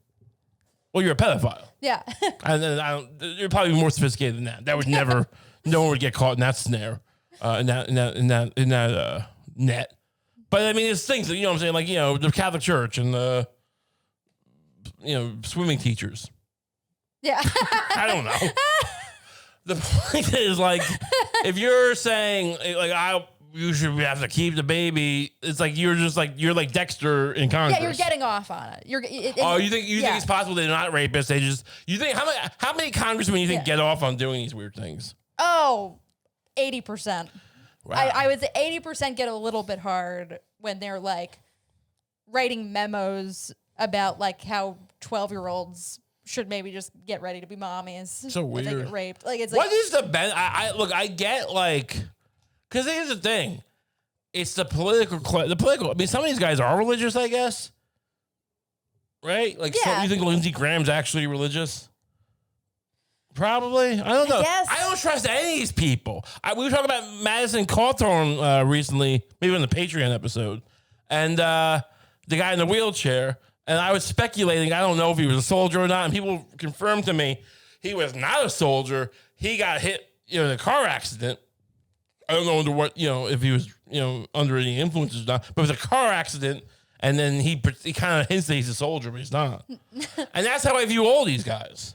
well, you're a pedophile. Yeah. And then you're probably more sophisticated than that. That would never, no one would get caught in that snare, in that net. But I mean, it's things that, you know what I'm saying? Like, you know, the Catholic Church and the, you know, swimming teachers. Yeah. I don't know. The point is, like, if you're saying, like, you should have to keep the baby, it's like you're like Dexter in Congress. Yeah, you're getting off on it. You think it's possible they're not rapists? They just, you think how many congressmen you think get off on doing these weird things? Oh, 80%. Wow. I would say 80% get a little bit hard when they're like writing memos about like how 12-year-olds should maybe just get ready to be mommies. So weird. If they get raped. Like, it's like, what is the best? I get, like, because here's the thing. It's the political. I mean, some of these guys are religious, I guess. Right? Like, yeah. You think Lindsey Graham's actually religious? Probably. I don't know. I don't trust any of these people. We were talking about Madison Cawthorn recently, maybe on the Patreon episode, and the guy in the wheelchair. And I was speculating. I don't know if he was a soldier or not. And people confirmed to me he was not a soldier. He got hit, in a car accident. I don't know under what, if he was, under any influences or not. But it was a car accident. And then he kind of hints that he's a soldier, but he's not. And that's how I view all these guys.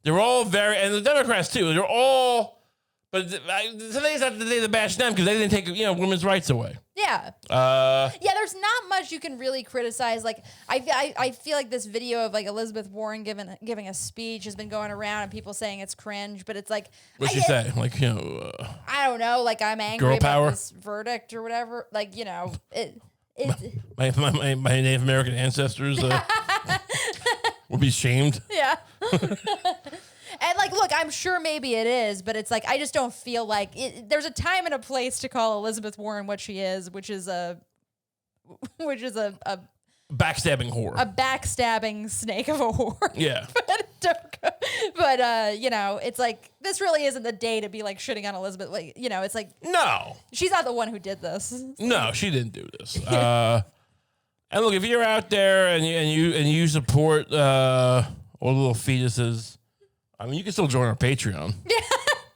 They're all and the Democrats too. They're all, but today's not the day to bash them because they didn't take, women's rights away. Yeah. There's not much you can really criticize. Like, I feel like this video of like Elizabeth Warren giving a speech has been going around and people saying it's cringe, but it's like, what'd she say? Like, I don't know. Like, I'm angry about this verdict or whatever. Like, my Native American ancestors would be shamed. Yeah. And like, look, I'm sure maybe it is, but it's like, I just don't feel like there's a time and a place to call Elizabeth Warren what she is, which is a backstabbing whore, a backstabbing snake of a whore. Yeah. but it's like, this really isn't the day to be like shitting on Elizabeth. Like, it's like, no, she's not the one who did this. No, she didn't do this. And look, if you're out there and you support all the little fetuses, I mean, you can still join our Patreon. Yeah.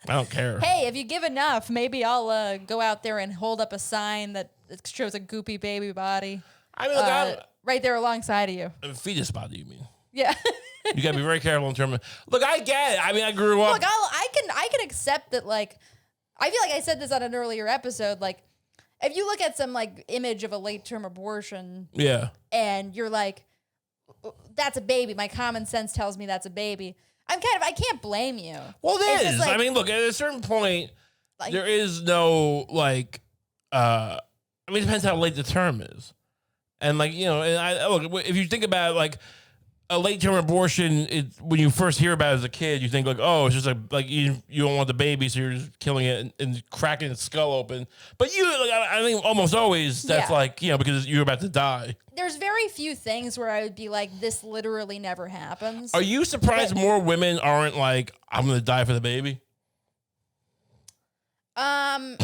I don't care. Hey, if you give enough, maybe I'll go out there and hold up a sign that shows a goopy baby body. I mean, look, right there alongside of you. A fetus body, you mean? Yeah. You gotta be very careful in terms of. Look, I get it. I mean, I grew up. Look, I can accept that. Like, I feel like I said this on an earlier episode. Like, if you look at some like image of a late term abortion, yeah, and you're like, that's a baby. My common sense tells me that's a baby. I can't blame you. Well, it is. Like, I mean, look, at a certain point, like, there is no, like, I mean, it depends how late the term is. And, like, and look, if you think about it, like, a late-term abortion, when you first hear about it as a kid, you think, like, oh, it's just like you don't want the baby, so you're just killing it and cracking its skull open. But I think almost always that's like, because you're about to die. There's very few things where I would be like, this literally never happens. Are you surprised more women aren't like, I'm going to die for the baby? No.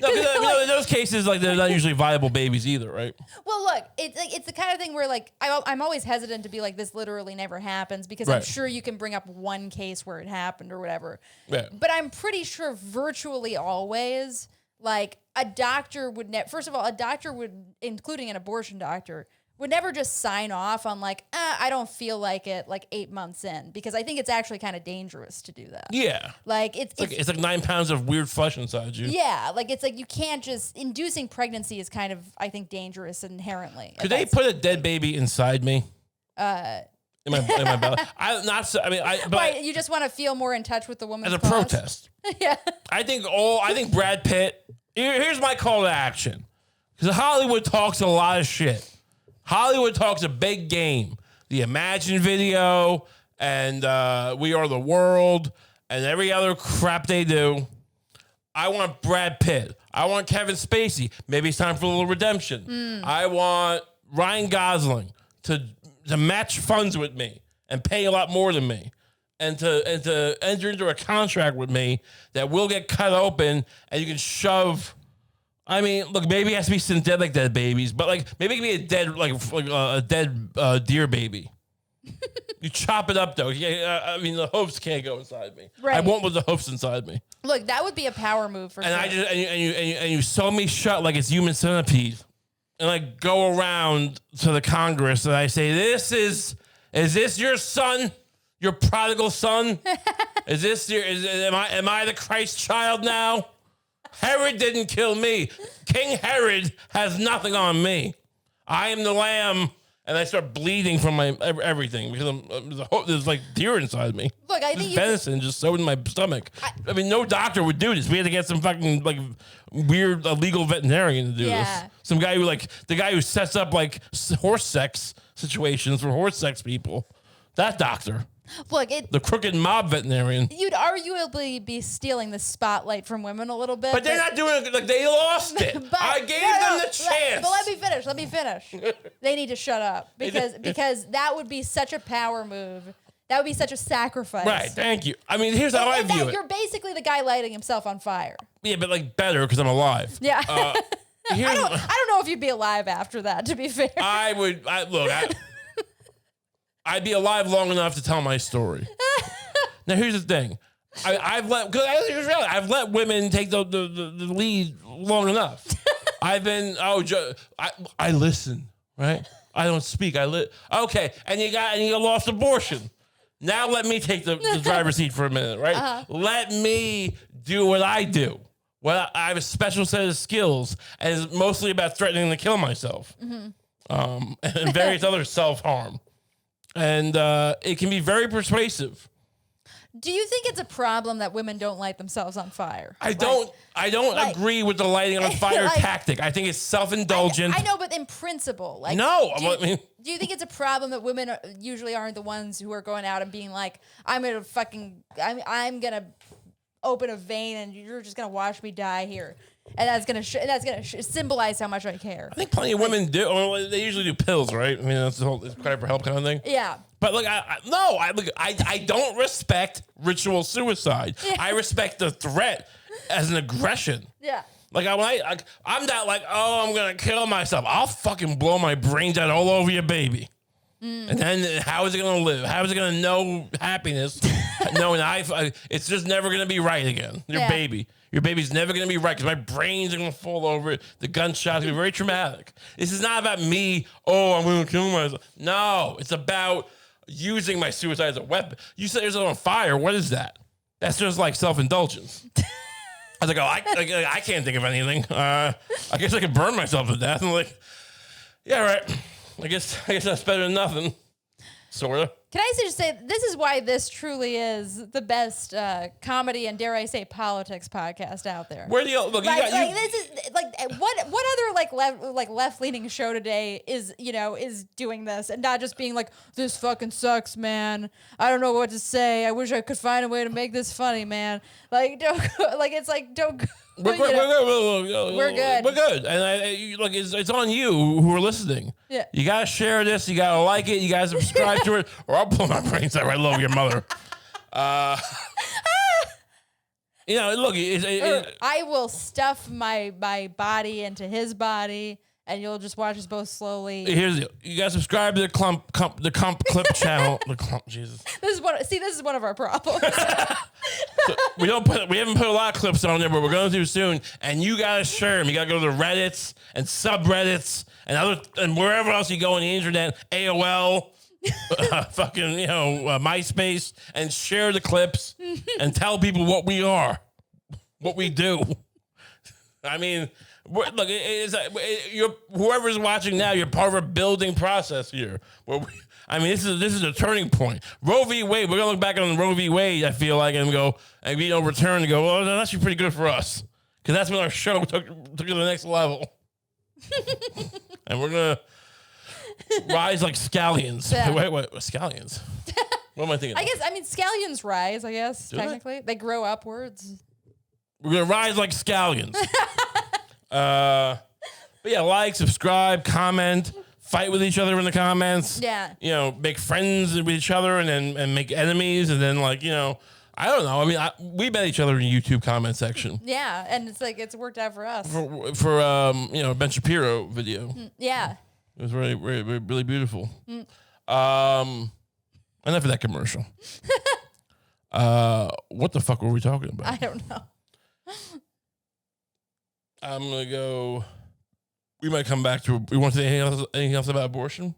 No, because in those cases, like, they're not usually viable babies either, right? Well, look, it's the kind of thing where, like, I'm always hesitant to be like, this literally never happens, because I'm sure you can bring up one case where it happened or whatever. Yeah. But I'm pretty sure virtually always, like, a doctor would first of all, a doctor would, including an abortion doctor, would never just sign off on like, I don't feel like it, like 8 months in, because I think it's actually kind of dangerous to do that. Yeah. Like it's like 9 pounds of weird flesh inside you. Yeah. Like it's like, you can't just, inducing pregnancy is kind of, I think, dangerous inherently. Could they put a dead baby inside me? In my belly? But you just want to feel more in touch with the woman's as a protest. Yeah. I think Brad Pitt, here's my call to action. Because Hollywood talks a lot of shit. Hollywood talks a big game. The Imagine video and We Are the World and every other crap they do. I want Brad Pitt. I want Kevin Spacey. Maybe it's time for a little redemption. I want Ryan Gosling to match funds with me and pay a lot more than me. And to enter into a contract with me that will get cut open and you can shove I mean, look, maybe it has to be synthetic dead babies, but like maybe it can be a dead, like a dead deer baby. You chop it up though. Yeah, I mean the hoofs can't go inside me. Right. I want with the hoofs inside me. Look, that would be a power move for sure. And you sew me shut like it's human centipede, and I go around to the Congress and I say, is this your son? Your prodigal son? Am I the Christ child now? Herod didn't kill me. King Herod has nothing on me. I am the lamb, and I start bleeding from my everything because there's like deer inside me. Look, I think venison just sewed in my stomach. I mean, no doctor would do this. We had to get some fucking like weird illegal veterinarian to do this. Some guy the guy who sets up like horse sex situations for horse sex people. That doctor. Look, the crooked mob veterinarian. You'd arguably be stealing the spotlight from women a little bit. But they're not doing it. Like, they lost it. I gave them the chance. But let me finish. They need to shut up because that would be such a power move. That would be such a sacrifice. Right, thank you. I mean, here's how I view it. You're basically the guy lighting himself on fire. Yeah, but like better because I'm alive. Yeah. I don't know if you'd be alive after that, to be fair. I'd be alive long enough to tell my story. Now, here's the thing. I've let women take the lead long enough. I've been, I listen, right? I don't speak. Okay, and you lost abortion. Now let me take the driver's seat for a minute, right? Uh-huh. Let me do what I do. Well, I have a special set of skills, and it's mostly about threatening to kill myself, and various other self-harm. And it can be very persuasive. Do you think it's a problem that women don't light themselves on fire? I don't agree with the lighting on fire tactic. I think it's self-indulgent. I know, but in principle, no. Do you think it's a problem that women usually aren't the ones who are going out and being like, I'm gonna open a vein and you're just gonna watch me die here, and that's gonna symbolize how much I care. I think plenty of women do. Well, they usually do pills, right? I mean, that's the whole cry for help kind of thing. Yeah. But look, I don't respect ritual suicide. Yeah. I respect the threat as an aggression. Yeah. Like I'm not like, oh, I'm gonna kill myself. I'll fucking blow my brains out all over your baby. And then how is it gonna live? How is it gonna know happiness? Knowing it's just never gonna be right again. Your baby's never gonna be right because my brains are gonna fall over it. The gunshots are gonna be very traumatic. This is not about me. Oh, I'm gonna kill myself. No, it's about using my suicide as a weapon. You set yourself on fire. What is that? That's just like self-indulgence. I was like, I can't think of anything. I guess I could burn myself to death. And I'm like, yeah, right. I guess that's better than nothing. Sorta. Can I just say this is why this truly is the best comedy and, dare I say, politics podcast out there. Where do you look? This is like what other left leaning show today is doing this and not just being like, this fucking sucks, man. I don't know what to say. I wish I could find a way to make this funny, man. Like don't don't. We're good. We're good. We're good. And it's on you who are listening. Yeah. You gotta share this. You gotta like it. You gotta subscribe to it, or I'll pull my brains out right over your mother. Look. I will stuff my body into his body, and you'll just watch us both slowly. You gotta subscribe to the Kump Clip channel. The Kump, Jesus. This is one of our problems. So we haven't put a lot of clips on there, but we're gonna do soon. And you gotta share them. You gotta go to the Reddits and subreddits and wherever else you go on the internet, AOL, MySpace, and share the clips and tell people what we are, what we do. I mean, look, whoever's watching now, you're part of a building process here. This is a turning point. Roe v. Wade, we're going to look back on Roe v. Wade, I feel like, and be overturned and go, well, that's actually pretty good for us. Because that's when our show took it to the next level. And we're going to rise like scallions. Yeah. Wait, scallions? What am I thinking of? Scallions rise, I guess, technically. They grow upwards. We're going to rise like scallions. But yeah, like, subscribe, comment. Fight with each other in the comments. Yeah. Make friends with each other and make enemies. And then I don't know. I mean, we met each other in the YouTube comment section. Yeah, and it's like it's worked out for us. For Ben Shapiro video. Yeah. It was really, really, really beautiful. Enough of that commercial. What the fuck were we talking about? I don't know. I'm gonna go. We might come back to. We want to say anything else about abortion?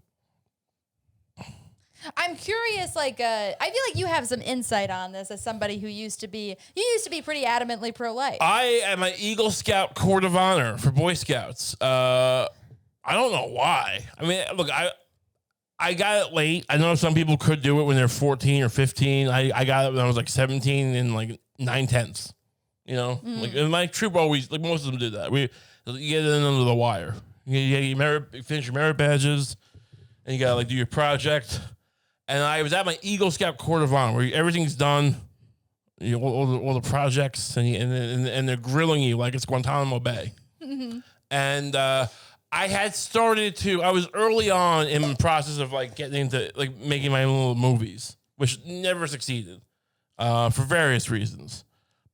I'm curious. Like, I feel like you have some insight on this as somebody who used to be pretty adamantly pro-life. I am an Eagle Scout Court of Honor for Boy Scouts. I don't know why. I mean, look, I got it late. I know some people could do it when they're 14 or 15. I got it when I was like 17 and like 9/10. You know, like and my troop always, like most of them did that. You get in under the wire. You finish your merit badges, and you gotta like do your project. And I was at my Eagle Scout Court of Honor where everything's done, all the projects, and they're grilling you like it's Guantanamo Bay. And I had started to. I was early on in the process of like getting into like making my own little movies, which never succeeded for various reasons.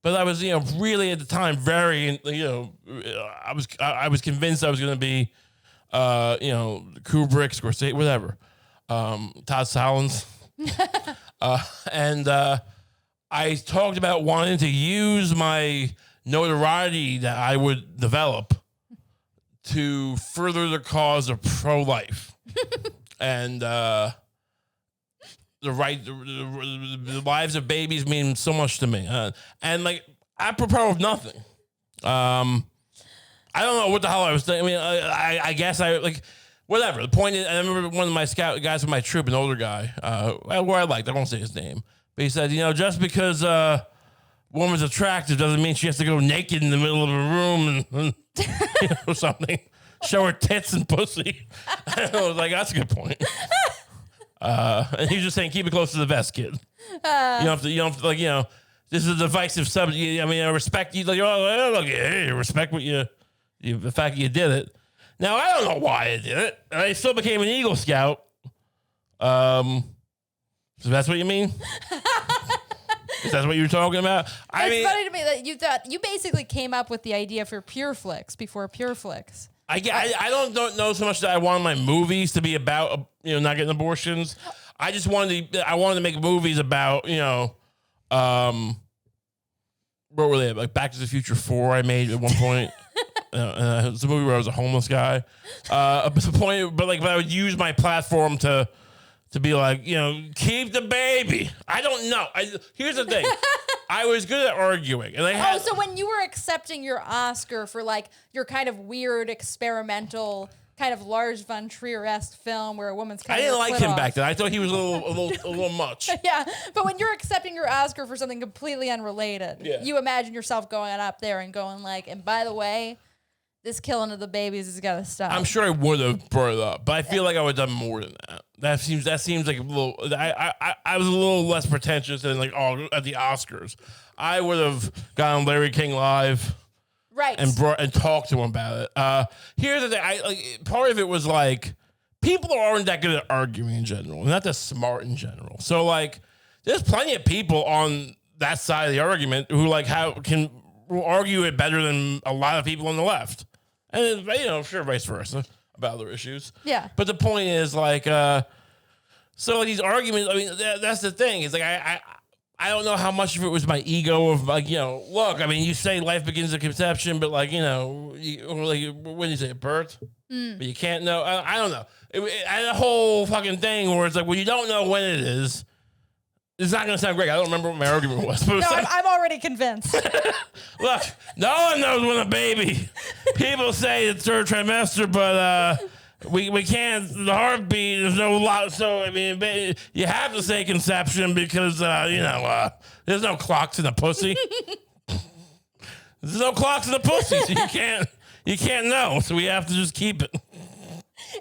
But I was, really at the time very, I was convinced I was going to be, Kubrick, Scorsese, whatever, Todd Solondz, and I talked about wanting to use my notoriety that I would develop to further the cause of pro-life, and the lives of babies mean so much to me. And like, apropos of nothing. I don't know what the hell I was thinking. I mean, I guess I like, whatever. The point is, I remember one of my scout guys from my troop, an older guy, who I liked, I won't say his name, but he said, just because a woman's attractive doesn't mean she has to go naked in the middle of a room and something. Show her tits and pussy. I was like, that's a good point. And he's just saying, keep it close to the vest, kid. You don't have to, this is a divisive subject. I mean, I respect you. Like, hey, respect what the fact that you did it. Now, I don't know why I did it. I still became an Eagle Scout. So that's what you mean? Is that what you were talking about? It's funny to me that you thought you basically came up with the idea for Pure Flix before Pure Flix. I don't know so much that I wanted my movies to be about not getting abortions. I just wanted to make movies about what were they, like Back to the Future 4 I made at one point. It's a movie where I was a homeless guy. But I would use my platform to be like, keep the baby. I don't know. Here's the thing. I was good at arguing. And so when you were accepting your Oscar for like your kind of weird experimental kind of Lars von Trier-esque film where a woman's kind I didn't like him back then. I thought he was a little much. Yeah, but when you're accepting your Oscar for something completely unrelated, you imagine yourself going up there and going like, and by the way, this killing of the babies has got to stop. I'm sure I would have brought it up, but I feel like I would have done more than that. That seems like a little. I was a little less pretentious than like at the Oscars. I would have gone on Larry King Live, right, and talked to him about it. Here's the thing. Part of it was like people aren't that good at arguing in general, and not that smart in general. So like, there's plenty of people on that side of the argument who will argue it better than a lot of people on the left. And, sure, vice versa about other issues. Yeah. But the point is, like, so like these arguments, I mean, that's the thing. It's like, I don't know how much of it was my ego of, like, look, I mean, you say life begins at conception, but, like, when you say birth, but you can't know. I don't know. I had a whole fucking thing where it's like, well, you don't know when it is. It's not going to sound great. I don't remember what my argument was. But I'm already convinced. Look, no one knows when a baby. People say it's third trimester, but we can't. The heartbeat is no lot. So I mean, you have to say conception because there's no clocks in the pussy. There's no clocks in the pussy, so you can't know. So we have to just keep it.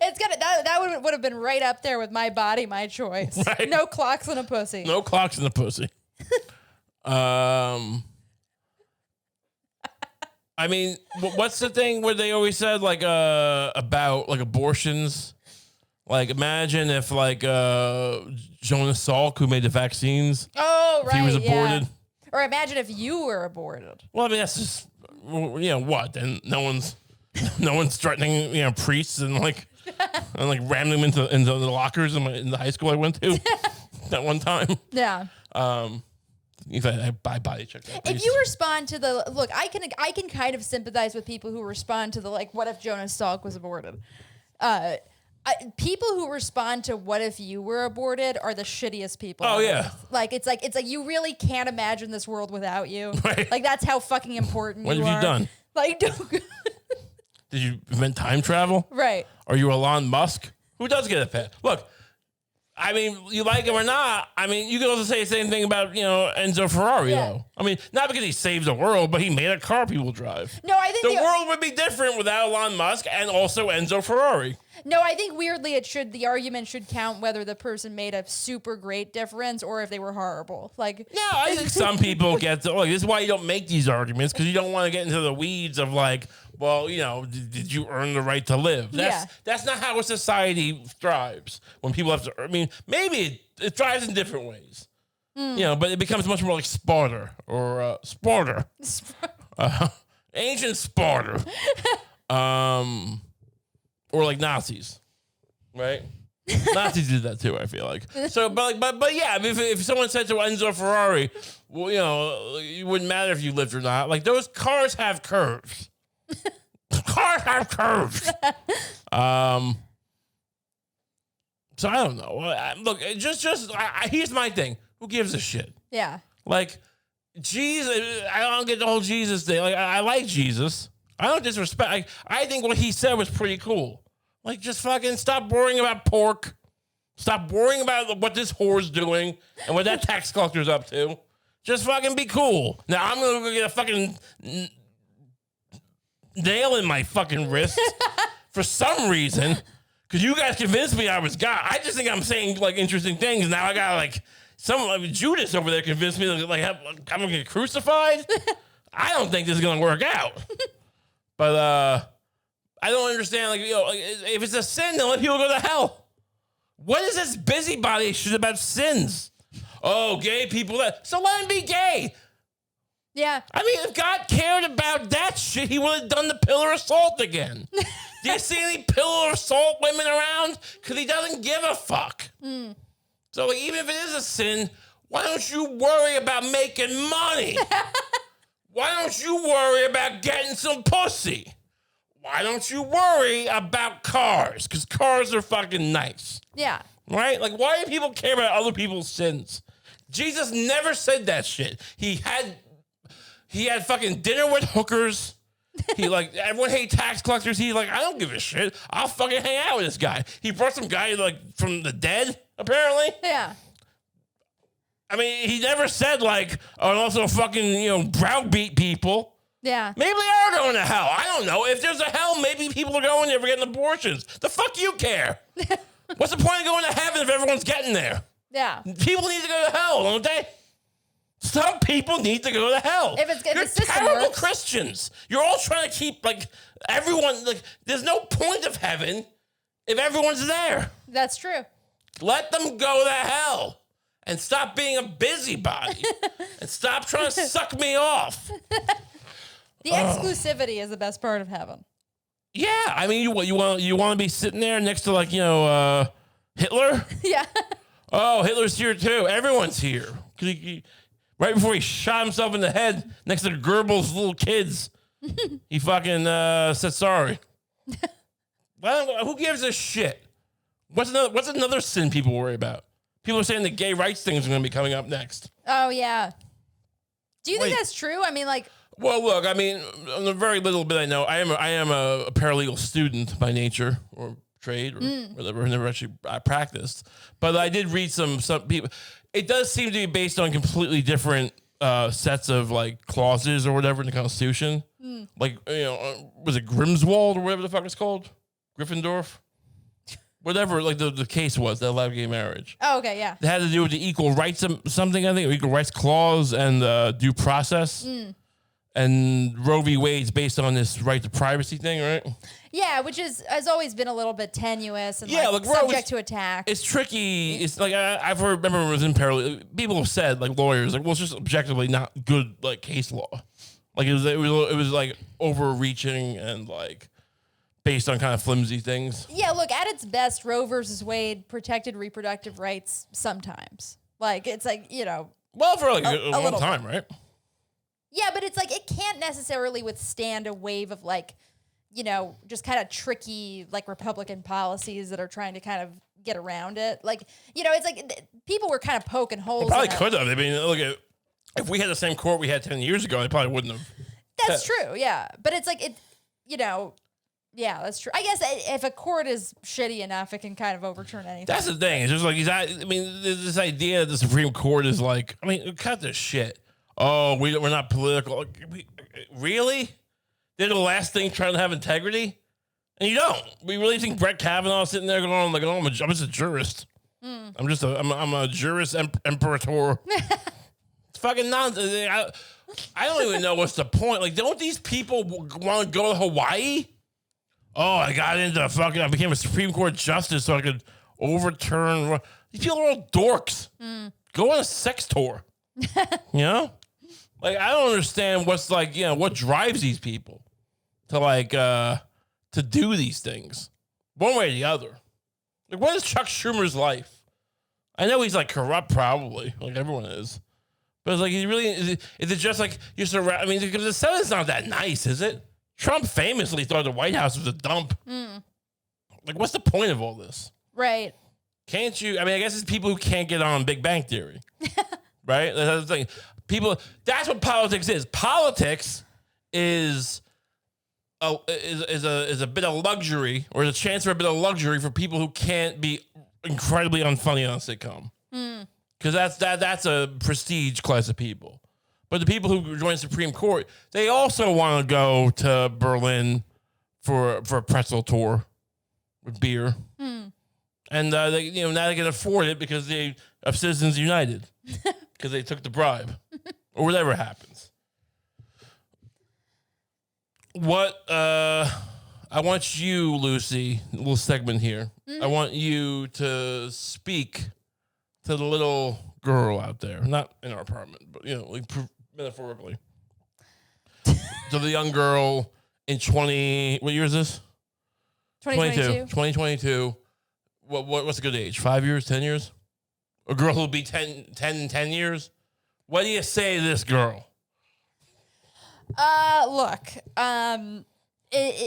It's gonna that would have been right up there with my body, my choice. Right? No clocks in a pussy. No clocks in the pussy. I mean, what's the thing where they always said like about like abortions? Like imagine if like Jonas Salk, who made the vaccines. Oh Oh, right. If he was aborted. Yeah. Or imagine if you were aborted. Well, I mean, that's just, what? And no one's threatening, priests and like ramming them into the lockers in the high school I went to that one time. Yeah. If I body check that. If you respond to the look, I can kind of sympathize with people who respond to the like, what if Jonas Salk was aborted? People who respond to what if you were aborted are the shittiest people. Oh yeah. Like it's like you really can't imagine this world without you. Right. Like that's how fucking important what you are. What have you done? Like Did you invent time travel? Right. Are you Elon Musk? Who does get a pet? Look, I mean, you like him or not. I mean, you can also say the same thing about, Enzo Ferrari, though. I mean, not because he saved the world, but he made a car people drive. No, I think the world would be different without Elon Musk and also Enzo Ferrari. No, I think weirdly the argument should count whether the person made a super great difference or if they were horrible. Like, yeah, I think some people get to, this is why you don't make these arguments, because you don't want to get into the weeds of like, well, did you earn the right to live? That's not how a society thrives. When people have to, I mean, maybe it thrives in different ways. But it becomes much more like Sparta or Sparta. Ancient Sparta. Or like Nazis, right? Nazis did that too, I feel like. So, but yeah, I mean, if someone said to Enzo Ferrari, well, it wouldn't matter if you lived or not. Like, those cars have curves. Cars have curves. So I don't know. Look, here's my thing. Who gives a shit? Yeah. Like, Jesus, I don't get the whole Jesus thing. Like, I like Jesus. I don't disrespect. I think what he said was pretty cool. Like, just fucking stop worrying about pork. Stop worrying about what this whore's doing and what that tax collector's up to. Just fucking be cool. Now, I'm going to go get a fucking nail in my fucking wrist for some reason. Because you guys convinced me I was God. I just think I'm saying, like, interesting things. Now I got, like, Judas over there convinced me, like, I'm going to get crucified. I don't think this is going to work out. But I don't understand, like, if it's a sin, then let people go to hell. What is this busybody shit about sins? Oh, gay people. So let him be gay. Yeah. I mean, if God cared about that shit, he would have done the pillar of salt again. Do you see any pillar of salt women around? Because he doesn't give a fuck. So, like, even if it is a sin, why don't you worry about making money? Why don't you worry about getting some pussy? Why don't you worry about cars? Because cars are fucking nice. Yeah. Right? Like, why do people care about other people's sins? Jesus never said that shit. He had fucking dinner with hookers. Everyone hates tax collectors. He's like, I don't give a shit. I'll fucking hang out with this guy. He brought some guy, like, from the dead, apparently. Yeah. I mean, he never said, like, and also fucking, browbeat people. Yeah. Maybe they are going to hell. I don't know. If there's a hell, maybe people are going there for getting abortions. The fuck you care? What's the point of going to heaven if everyone's getting there? Yeah. People need to go to hell, don't they? Some people need to go to hell. You're terrible Christians. You're all trying to keep, like, everyone, like, there's no point of heaven if everyone's there. That's true. Let them go to hell. And stop being a busybody. And stop trying to suck me off. The exclusivity is the best part of heaven. Yeah, I mean, you want to be sitting there next to, like, Hitler? Yeah. Oh, Hitler's here too. Everyone's here. Right before he shot himself in the head next to Goebbels' little kids, he fucking said sorry. Well, who gives a shit? What's another sin people worry about? People are saying the gay rights thing is going to be coming up next. Oh, yeah. Do you think that's true? I mean, like... Well, look, I mean, on the very little bit I know, I am a paralegal student by nature or trade or whatever. I never actually practiced. But I did read some people. It does seem to be based on completely different sets of, like, clauses or whatever in the Constitution. Like, was it Grimswald or whatever the fuck it's called? Gryffindor? Whatever, like, the case was that allowed gay marriage. Oh, okay, yeah. It had to do with the equal rights something, I think, or equal rights clause and due process. And Roe v. Wade's based on this right to privacy thing, right? Yeah, which has always been a little bit tenuous and like subject to attack. It's tricky. It's like I've heard. Remember when it was in parallel. People have said, like lawyers, like, well, it's just objectively not good, like case law. Like it was like overreaching and like based on kind of flimsy things. Yeah, look, at its best, Roe versus Wade protected reproductive rights sometimes. Like it's like well, for like a long time, right? Yeah, but it's like it can't necessarily withstand a wave of like, just kind of tricky like Republican policies that are trying to kind of get around it. Like, it's like people were kind of poking holes. They probably could have. I mean, look at if we had the same court we had 10 years ago, they probably wouldn't have. That's true. Yeah, but it's like yeah, that's true. I guess if a court is shitty enough, it can kind of overturn anything. That's the thing. It's just like there's this idea that the Supreme Court is like, cut this shit. Oh, we're not political. Really? They're the last thing trying to have integrity? And you don't. We really think Brett Kavanaugh's sitting there going, like, I'm just a jurist. I'm a jurist imperator. It's fucking nonsense. I don't even know what's the point. Like, don't these people want to go to Hawaii? Oh, I became a Supreme Court justice so I could overturn. These people are all dorks. Go on a sex tour. Like, I don't understand what's like, what drives these people to do these things one way or the other. Like, what is Chuck Schumer's life? I know he's like corrupt, probably, like everyone is. But it's like, is it just like you're surrounded? I mean, because the Senate's not that nice, is it? Trump famously thought the White House was a dump. Like, what's the point of all this? Right. Can't you? I mean, I guess it's people who can't get on Big Bang Theory. Right? That's the thing. That's what politics is. Politics is a bit of luxury, or is a chance for a bit of luxury for people who can't be incredibly unfunny on a sitcom. Because that's a prestige class of people. But the people who join the Supreme Court, they also want to go to Berlin for a pretzel tour with beer. And now they can afford it because of Citizens United, because they took the bribe, or whatever happens. What I want you, Lucie, a little segment here. I want you to speak to the little girl out there, not in our apartment, but like metaphorically, to the young girl in what year is this? 2022. 2022. What's a good age? 5 years, 10 years? A girl who'll be 10 years? What do you say to this girl? Look, this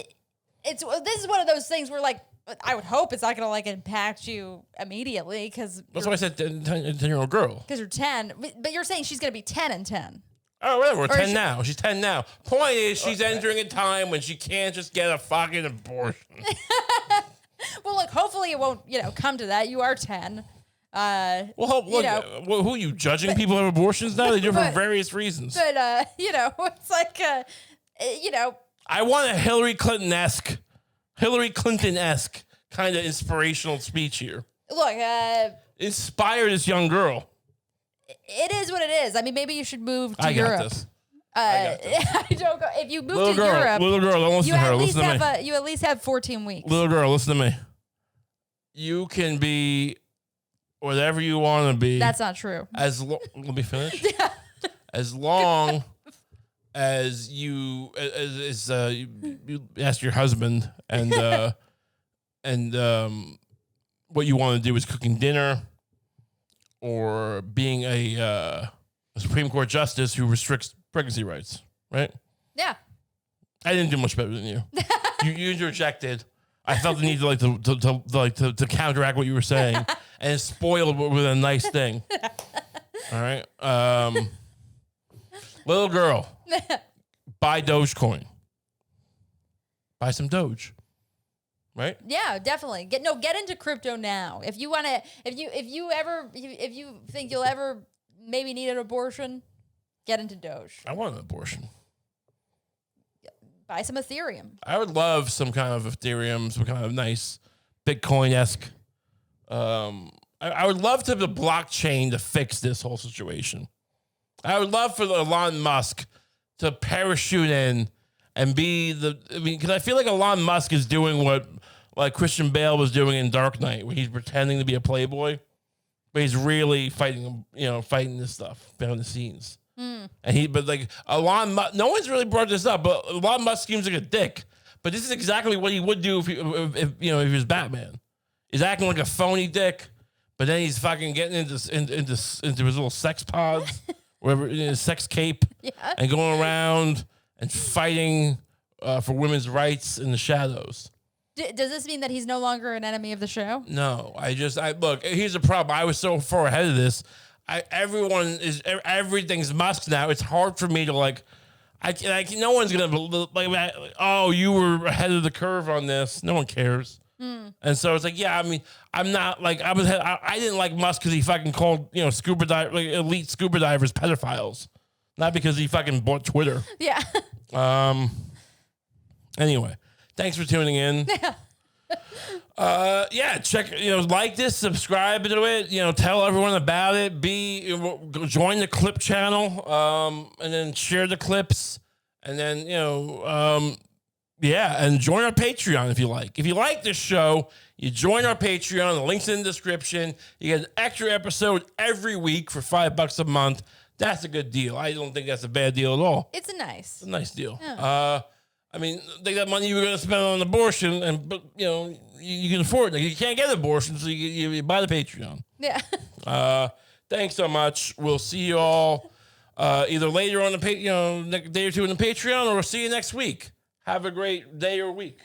is one of those things where like, I would hope it's not going to like impact you immediately because that's why I said 10-year-old girl. Because you're 10, but you're saying she's going to be 10 and 10. Oh, whatever. We're 10 now. She's 10 now. Point is, she's entering a time when she can't just get a fucking abortion. Well, look, hopefully it won't, come to that. You are 10. Who are you judging? People have abortions now? They do it for various reasons. But, it's like, I want a Hillary Clinton-esque kind of inspirational speech here. Look, inspire this young girl. It is what it is. I mean, maybe you should move to Europe. I got this. I don't go. If you move to Europe, little girl, don't listen to her. Listen to me. You at least have 14 weeks. Little girl, listen to me. You can be whatever you want to be. That's not true. Let me finish. As long as you ask your husband and what you want to do is cooking dinner or being a Supreme Court justice who restricts pregnancy rights, right? Yeah. I didn't do much better than you. You interjected. I felt the need to counteract what you were saying, and spoiled with a nice thing. All right, little girl, buy Dogecoin. Buy some Doge. Right? Yeah, definitely. Get into crypto now. If you want to, if you think you'll ever maybe need an abortion, get into Doge. I want an abortion. Buy some Ethereum. I would love some kind of Ethereum, some kind of nice Bitcoin-esque. I would love to have the blockchain to fix this whole situation. I would love for Elon Musk to parachute in and be because I feel like Elon Musk is doing what like Christian Bale was doing in Dark Knight, where he's pretending to be a playboy, but he's really fighting this stuff behind the scenes. But like Elon Musk, no one's really brought this up, but Elon Musk seems like a dick. But this is exactly what he would do if he was Batman. He's acting like a phony dick, but then he's fucking getting into his little sex pods, whatever, his sex cape, and going around and fighting for women's rights in the shadows. Does this mean that he's no longer an enemy of the show? No, look. Here's the problem. I was so far ahead of this. Everything's Musk now. It's hard for me to no one's gonna like. Oh, you were ahead of the curve on this. No one cares. And so it's like, yeah. I mean, I'm not like I didn't like Musk because he fucking called elite scuba divers pedophiles, not because he fucking bought Twitter. Yeah. Anyway. Thanks for tuning in. Check, like this, subscribe to it, tell everyone about it. Join the clip channel, and then share the clips, and then, and join our Patreon if you like. If you like this show, you join our Patreon. The link's in the description. You get an extra episode every week for $5 a month. That's a good deal. I don't think that's a bad deal at all. It's a nice deal. Yeah. I mean, they got money you were going to spend on abortion, but you can afford it. You can't get an abortion, so you buy the Patreon. Yeah. Thanks so much. We'll see you all either later on the day or two in the Patreon, or we'll see you next week. Have a great day or week.